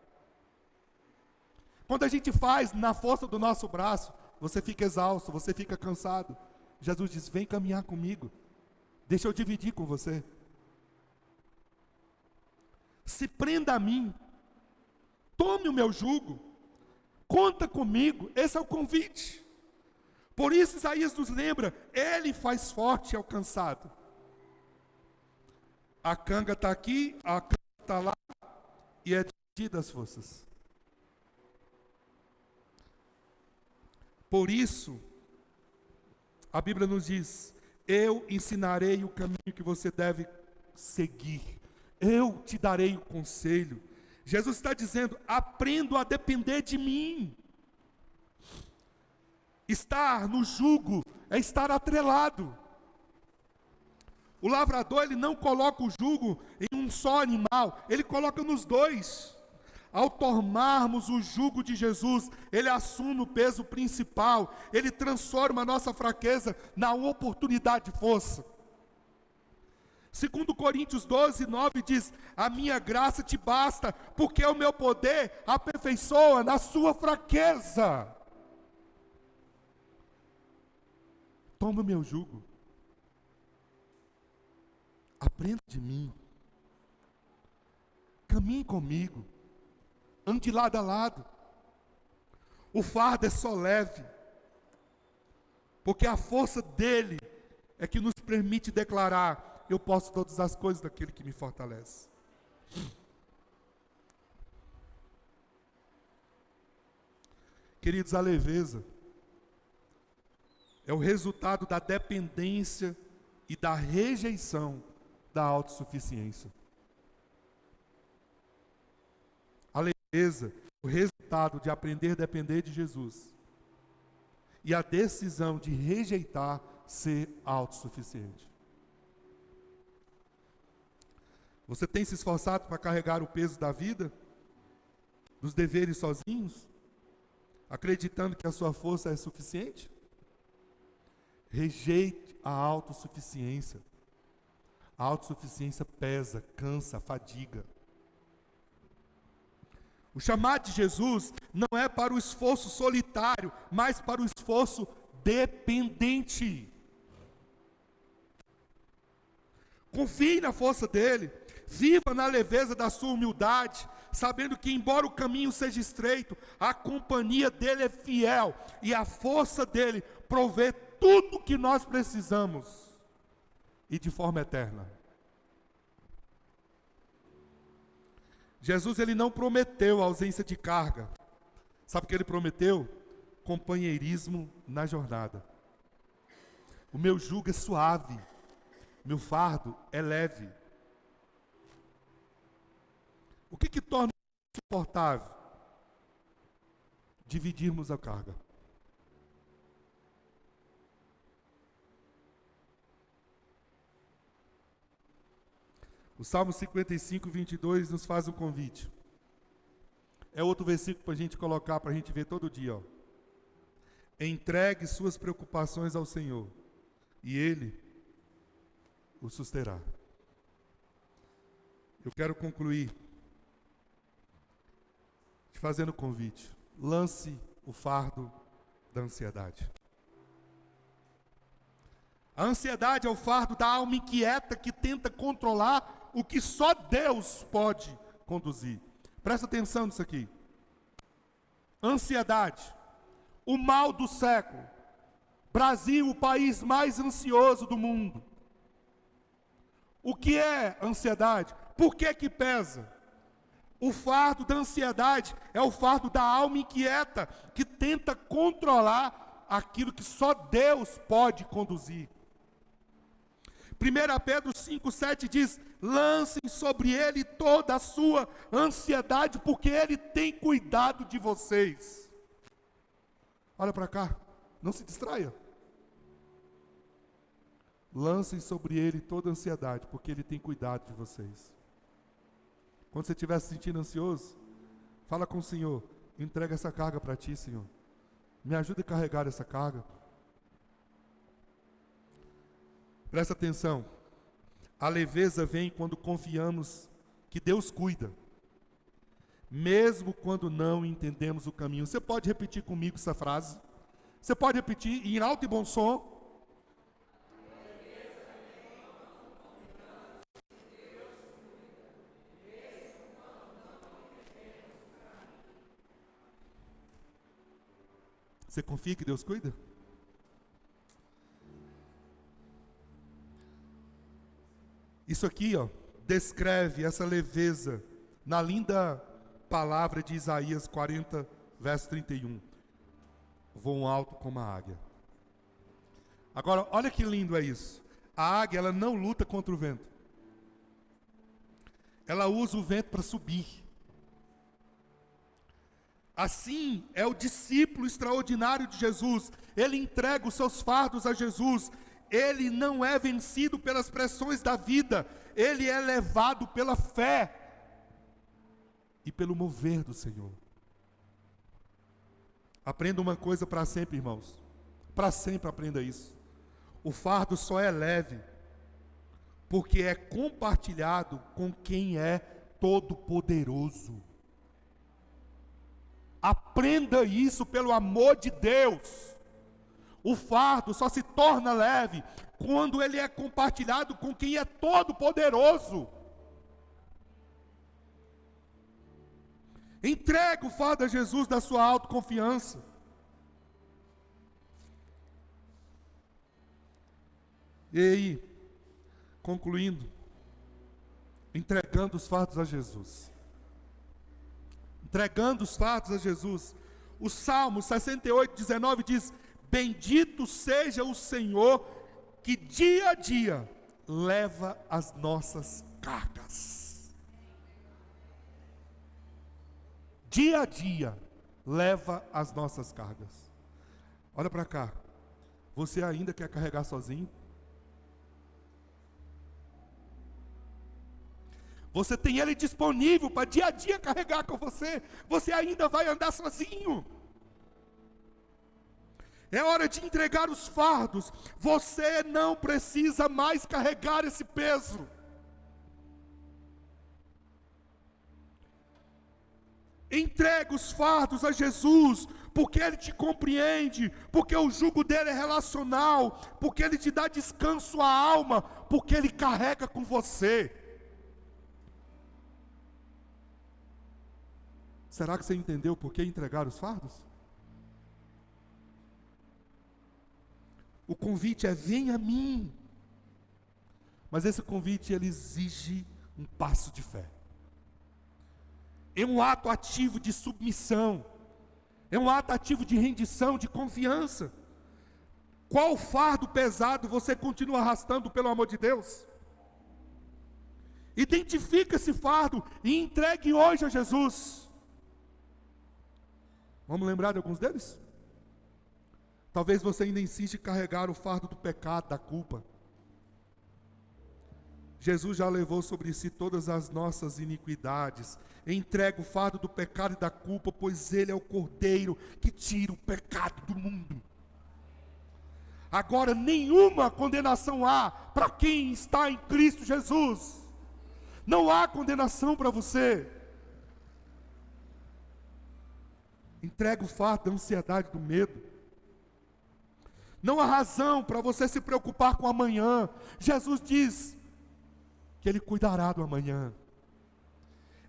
Quando a gente faz na força do nosso braço, você fica exausto, você fica cansado. Jesus diz: vem caminhar comigo, deixa eu dividir com você. Se prenda a mim, tome o meu jugo, conta comigo. Esse é o convite. Por isso Isaías nos lembra, ele faz forte ao cansado. A canga está aqui, a canga está lá, e é dividida as forças. Por isso, a Bíblia nos diz, eu ensinarei o caminho que você deve seguir. Eu te darei o conselho. Jesus está dizendo, aprendo a depender de mim. Estar no jugo é estar atrelado. O lavrador, ele não coloca o jugo em um só animal, ele coloca nos dois. Ao tomarmos o jugo de Jesus, ele assume o peso principal, ele transforma a nossa fraqueza na oportunidade de força. Segundo Coríntios 12, 9 diz, a minha graça te basta, porque o meu poder aperfeiçoa na sua fraqueza. Toma o meu jugo. Aprenda de mim. Caminhe comigo. Ande lado a lado. O fardo é só leve. Porque a força dele é que nos permite declarar, eu posso todas as coisas daquele que me fortalece. Queridos, a leveza é o resultado da dependência e da rejeição da autossuficiência. A leveza é o resultado de aprender a depender de Jesus e a decisão de rejeitar ser autossuficiente. Você tem se esforçado para carregar o peso da vida, dos deveres sozinhos, acreditando que a sua força é suficiente? Rejeite a autossuficiência. A autossuficiência pesa, cansa, fadiga. O chamado de Jesus não é para o esforço solitário, mas para o esforço dependente. Confie na força dele, viva na leveza da sua humildade, sabendo que embora o caminho seja estreito, a companhia dele é fiel e a força dele provê tudo o que nós precisamos e de forma eterna. Jesus, ele não prometeu ausência de carga. Sabe o que ele prometeu? Companheirismo na jornada. O meu jugo é suave, meu fardo é leve. O que torna suportável? Dividirmos a carga. O Salmo 55, 22 nos faz um convite. É outro versículo para a gente colocar, para a gente ver todo dia. Ó. Entregue suas preocupações ao Senhor, e Ele o susterá. Eu quero concluir te fazendo um convite. Lance o fardo da ansiedade. A ansiedade é o fardo da alma inquieta que tenta controlar o que só Deus pode conduzir. Presta atenção nisso aqui. Ansiedade, o mal do século. Brasil, o país mais ansioso do mundo. O que é ansiedade? Por que pesa? O fardo da ansiedade é o fardo da alma inquieta que tenta controlar aquilo que só Deus pode conduzir. 1 Pedro 5,7 diz, lancem sobre ele toda a sua ansiedade, porque ele tem cuidado de vocês. Olha para cá, não se distraia. Lancem sobre ele toda a ansiedade, porque ele tem cuidado de vocês. Quando você estiver se sentindo ansioso, fala com o Senhor, entrega essa carga para ti, Senhor. Me ajuda a carregar essa carga. Presta atenção, a leveza vem quando confiamos que Deus cuida, mesmo quando não entendemos o caminho. Você pode repetir comigo essa frase? Você pode repetir em alto e bom som? Você confia que Deus cuida? Isso aqui, descreve essa leveza na linda palavra de Isaías 40, verso 31. Voam alto como a águia. Agora, olha que lindo é isso. A águia, ela não luta contra o vento. Ela usa o vento para subir. Assim é o discípulo extraordinário de Jesus. Ele entrega os seus fardos a Jesus. Ele não é vencido pelas pressões da vida. Ele é levado pela fé e pelo mover do Senhor. Aprenda uma coisa para sempre, irmãos. Para sempre aprenda isso. O fardo só é leve porque é compartilhado com quem é todo-poderoso. Aprenda isso pelo amor de Deus. O fardo só se torna leve quando ele é compartilhado com quem é todo-poderoso. Entrega o fardo a Jesus da sua autoconfiança. E aí, concluindo, entregando os fardos a Jesus. Entregando os fardos a Jesus. O Salmo 68, 19 diz: bendito seja o Senhor, que dia a dia leva as nossas cargas. Dia a dia leva as nossas cargas. Olha para cá. Você ainda quer carregar sozinho? Você tem Ele disponível para dia a dia carregar com você. Você ainda vai andar sozinho. É hora de entregar os fardos. Você não precisa mais carregar esse peso. Entrega os fardos a Jesus, porque Ele te compreende, porque o jugo dele é relacional, porque Ele te dá descanso à alma, porque Ele carrega com você. Será que você entendeu por que entregar os fardos? O convite é: venha a mim. Mas esse convite, ele exige um passo de fé. É um ato ativo de submissão. É um ato ativo de rendição, de confiança. Qual fardo pesado você continua arrastando pelo amor de Deus? Identifique esse fardo e entregue hoje a Jesus. Vamos lembrar de alguns deles? Talvez você ainda insiste em carregar o fardo do pecado, da culpa. Jesus já levou sobre si todas as nossas iniquidades. Entrega o fardo do pecado e da culpa, pois Ele é o Cordeiro que tira o pecado do mundo. Agora, nenhuma condenação há para quem está em Cristo Jesus. Não há condenação para você. Entrega o fardo da ansiedade, do medo. Não há razão para você se preocupar com amanhã. Jesus diz que Ele cuidará do amanhã.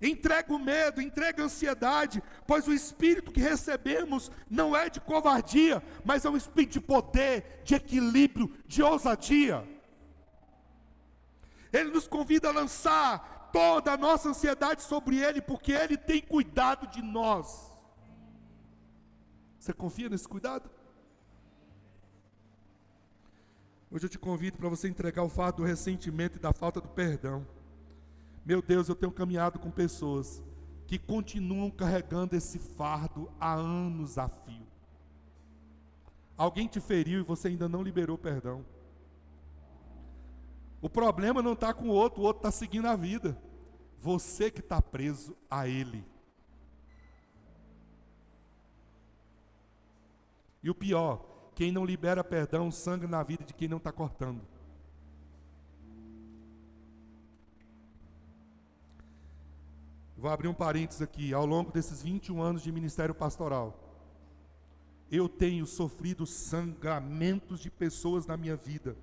Entrega o medo, entrega a ansiedade, pois o espírito que recebemos não é de covardia, mas é um espírito de poder, de equilíbrio, de ousadia. Ele nos convida a lançar toda a nossa ansiedade sobre Ele, porque Ele tem cuidado de nós. Você confia nesse cuidado? Hoje eu te convido para você entregar o fardo do ressentimento e da falta do perdão. Meu Deus, eu tenho caminhado com pessoas que continuam carregando esse fardo há anos a fio. Alguém te feriu e você ainda não liberou perdão. O problema não está com o outro está seguindo a vida. Você que está preso a ele. E o pior, quem não libera perdão sangra na vida de quem não está cortando. Vou abrir um parênteses aqui. Ao longo desses 21 anos de ministério pastoral, eu tenho sofrido sangramentos de pessoas na minha vida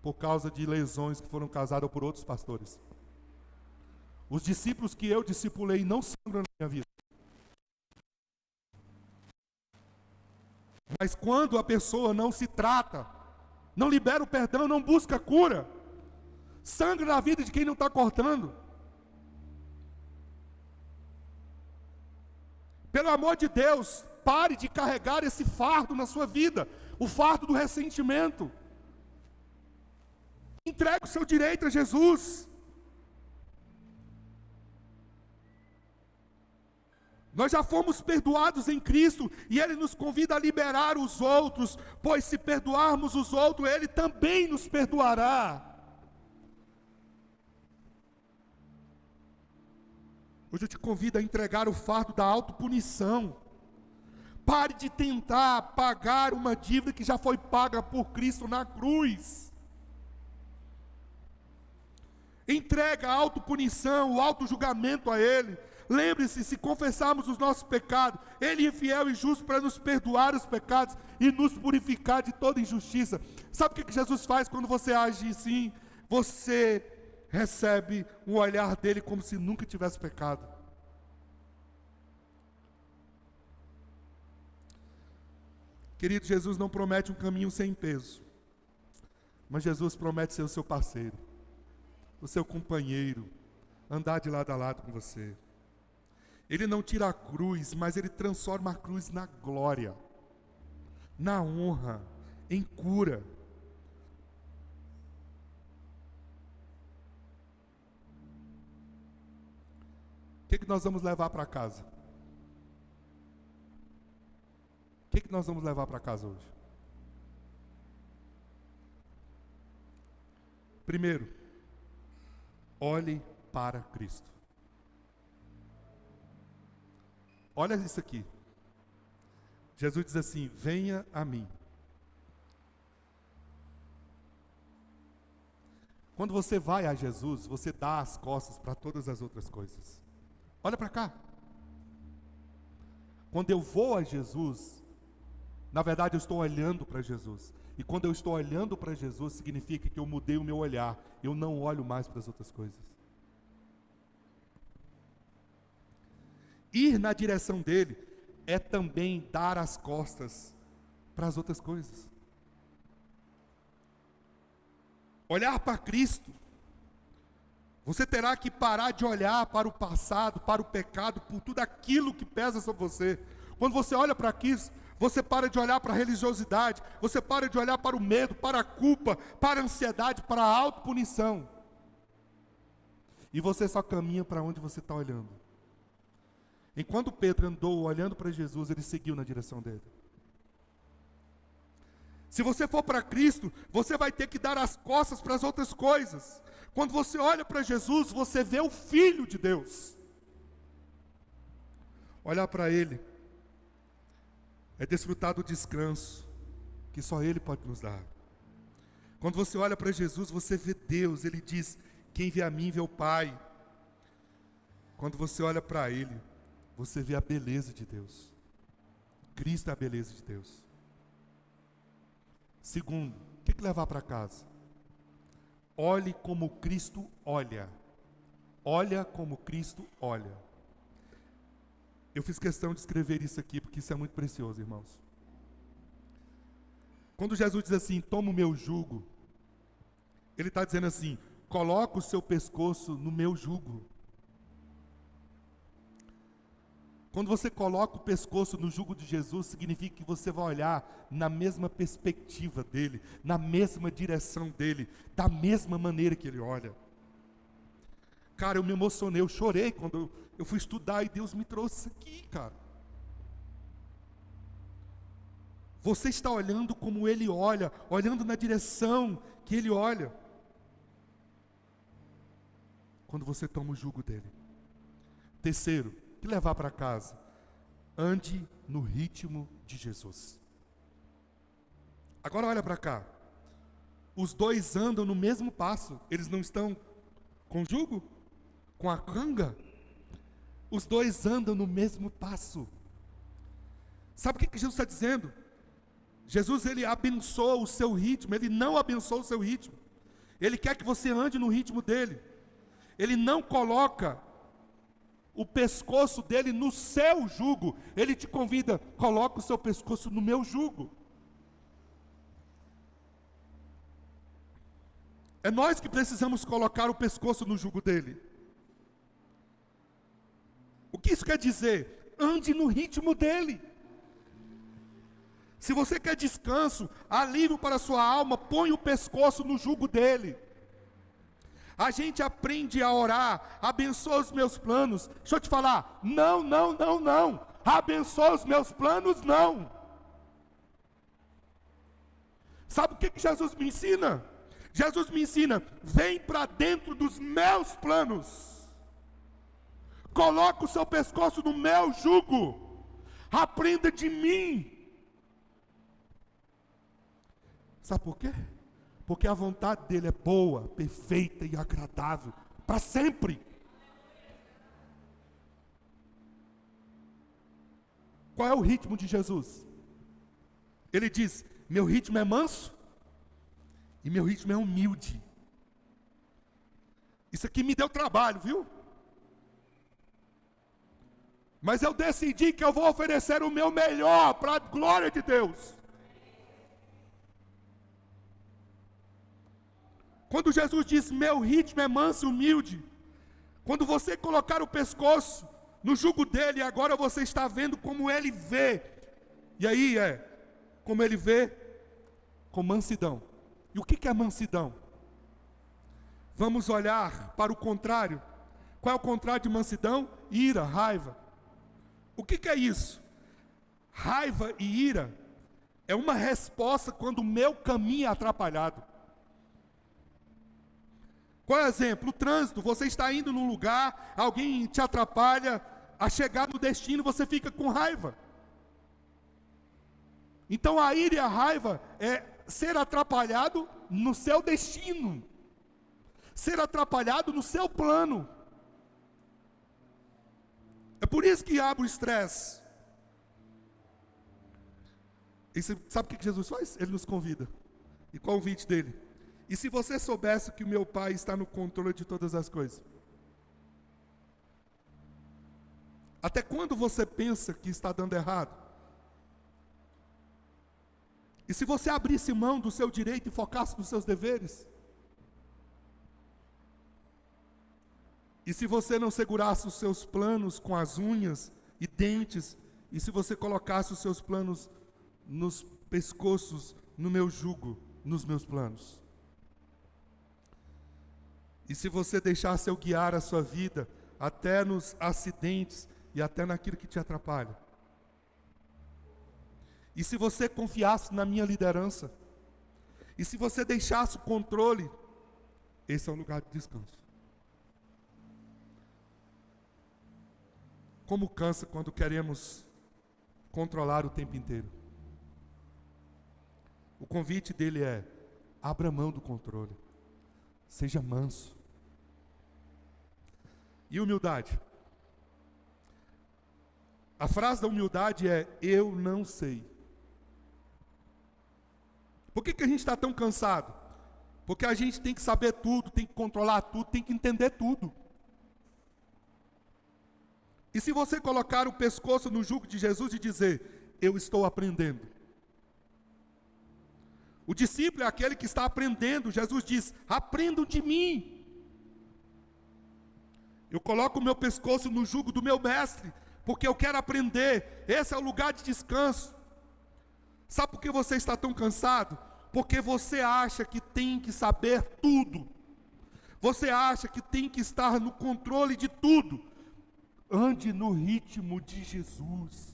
por causa de lesões que foram causadas por outros pastores. Os discípulos que eu discipulei não sangram na minha vida. Mas quando a pessoa não se trata, não libera o perdão, não busca cura, sangra na vida de quem não está cortando. Pelo amor de Deus, pare de carregar esse fardo na sua vida, o fardo do ressentimento. Entregue o seu direito a Jesus. Nós já fomos perdoados em Cristo, e Ele nos convida a liberar os outros, pois se perdoarmos os outros, Ele também nos perdoará. Hoje eu te convido a entregar o fardo da autopunição. Pare de tentar pagar uma dívida que já foi paga por Cristo na cruz. Entrega a autopunição, o autojulgamento a Ele. Lembre-se, se confessarmos os nossos pecados, Ele é fiel e justo para nos perdoar os pecados e nos purificar de toda injustiça. Sabe o que Jesus faz quando você age assim? Você recebe um olhar dele como se nunca tivesse pecado. Querido, Jesus não promete um caminho sem peso, mas Jesus promete ser o seu parceiro, o seu companheiro, andar de lado a lado com você. Ele não tira a cruz, mas Ele transforma a cruz na glória, na honra, em cura. O que nós vamos levar para casa? O que nós vamos levar para casa hoje? Primeiro, olhe para Cristo. Olha isso aqui. Jesus diz assim: venha a mim. Quando você vai a Jesus, você dá as costas para todas as outras coisas. Olha para cá. Quando eu vou a Jesus, na verdade eu estou olhando para Jesus. E quando eu estou olhando para Jesus, significa que eu mudei o meu olhar. Eu não olho mais para as outras coisas. Ir na direção dele é também dar as costas para as outras coisas. Olhar para Cristo, você terá que parar de olhar para o passado, para o pecado, por tudo aquilo que pesa sobre você. Quando você olha para Cristo, você para de olhar para a religiosidade, você para de olhar para o medo, para a culpa, para a ansiedade, para a autopunição. E você só caminha para onde você está olhando. Enquanto Pedro andou olhando para Jesus, ele seguiu na direção dele. Se você for para Cristo, você vai ter que dar as costas para as outras coisas. Quando você olha para Jesus, você vê o Filho de Deus. Olhar para Ele é desfrutar do descanso que só Ele pode nos dar. Quando você olha para Jesus, você vê Deus. Ele diz: quem vê a mim vê o Pai. Quando você olha para Ele, você vê a beleza de Deus. Cristo é a beleza de Deus. Segundo, o que levar para casa? Olhe como Cristo olha. Olha como Cristo olha. Eu fiz questão de escrever isso aqui, porque isso é muito precioso, irmãos. Quando Jesus diz assim: toma o meu jugo, Ele está dizendo assim: coloca o seu pescoço no meu jugo. Quando você coloca o pescoço no jugo de Jesus, significa que você vai olhar na mesma perspectiva dele, na mesma direção dele, da mesma maneira que ele olha. Cara, eu me emocionei, eu chorei quando eu fui estudar e Deus me trouxe isso aqui, cara. Você está olhando como ele olha, olhando na direção que ele olha. Quando você toma o jugo dele. Terceiro, que levar para casa? Ande no ritmo de Jesus. Agora olha para cá. Os dois andam no mesmo passo. Eles não estão com jugo? Com a canga? Os dois andam no mesmo passo. Sabe o que Jesus está dizendo? Jesus, ele abençoa o seu ritmo. Ele não abençoa o seu ritmo. Ele quer que você ande no ritmo dele. Ele não coloca o pescoço dele no seu jugo. Ele te convida: coloca o seu pescoço no meu jugo. É nós que precisamos colocar o pescoço no jugo dele. O que isso quer dizer? Ande no ritmo dele. Se você quer descanso, alívio para a sua alma, põe o pescoço no jugo dele. A gente aprende a orar, abençoa os meus planos. Deixa eu te falar, não, não, não, não. Abençoa os meus planos, não. Sabe o que Jesus me ensina? Jesus me ensina, vem para dentro dos meus planos. Coloca o seu pescoço no meu jugo. Aprenda de mim. Sabe por quê? Porque a vontade dele é boa, perfeita e agradável, para sempre. Qual é o ritmo de Jesus? Ele diz, meu ritmo é manso e meu ritmo é humilde. Isso aqui me deu trabalho, viu? Mas eu decidi que eu vou oferecer o meu melhor para a glória de Deus. Quando Jesus diz, meu ritmo é manso e humilde, quando você colocar o pescoço no jugo dele, agora você está vendo como ele vê. E aí como ele vê, com mansidão. E o que é mansidão? Vamos olhar para o contrário. Qual é o contrário de mansidão? Ira, raiva. O que é isso? Raiva e ira é uma resposta quando o meu caminho é atrapalhado. Qual é o exemplo? O trânsito, você está indo num lugar, alguém te atrapalha, a chegar no destino você fica com raiva. Então a ira e a raiva é ser atrapalhado no seu destino, ser atrapalhado no seu plano. É por isso que abre o estresse. E você sabe o que Jesus faz? Ele nos convida. E qual o convite dele? E se você soubesse que o meu Pai está no controle de todas as coisas? Até quando você pensa que está dando errado? E se você abrisse mão do seu direito e focasse nos seus deveres? E se você não segurasse os seus planos com as unhas e dentes? E se você colocasse os seus planos nos pescoços, no meu jugo, nos meus planos? E se você deixasse eu guiar a sua vida, até nos acidentes e até naquilo que te atrapalha? E se você confiasse na minha liderança? E se você deixasse o controle? Esse é o lugar de descanso. Como cansa quando queremos controlar o tempo inteiro. O convite dele é, abra mão do controle. Seja manso. E humildade? A frase da humildade é, eu não sei. Por que a gente está tão cansado? Porque a gente tem que saber tudo, tem que controlar tudo, tem que entender tudo. E se você colocar o pescoço no jugo de Jesus e dizer, eu estou aprendendo. O discípulo é aquele que está aprendendo. Jesus diz, aprendam de mim. Eu coloco o meu pescoço no jugo do meu mestre, porque eu quero aprender. Esse é o lugar de descanso. Sabe por que você está tão cansado? Porque você acha que tem que saber tudo. Você acha que tem que estar no controle de tudo. Ande no ritmo de Jesus.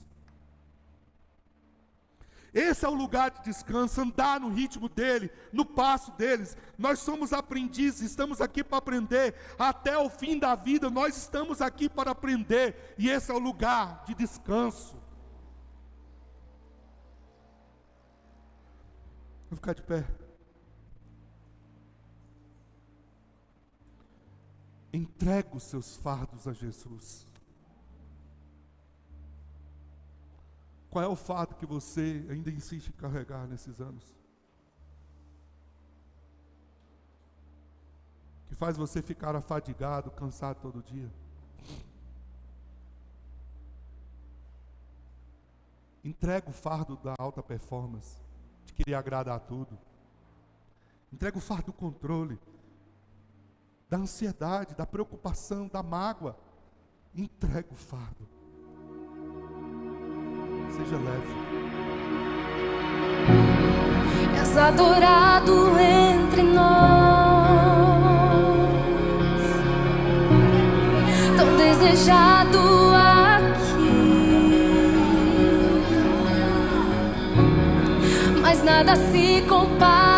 Esse é o lugar de descanso, andar no ritmo dele, no passo deles. Nós somos aprendizes, estamos aqui para aprender. Até o fim da vida, nós estamos aqui para aprender. E esse é o lugar de descanso. Vou ficar de pé. Entrega os seus fardos a Jesus. Qual é o fardo que você ainda insiste em carregar nesses anos? Que faz você ficar afadigado, cansado todo dia? Entrega o fardo da alta performance, de querer agradar a tudo. Entrega o fardo do controle. da ansiedade, da preocupação, da mágoa. Entrega o fardo. Seja leve. És adorado entre nós, tão desejado aqui, mas nada se compara.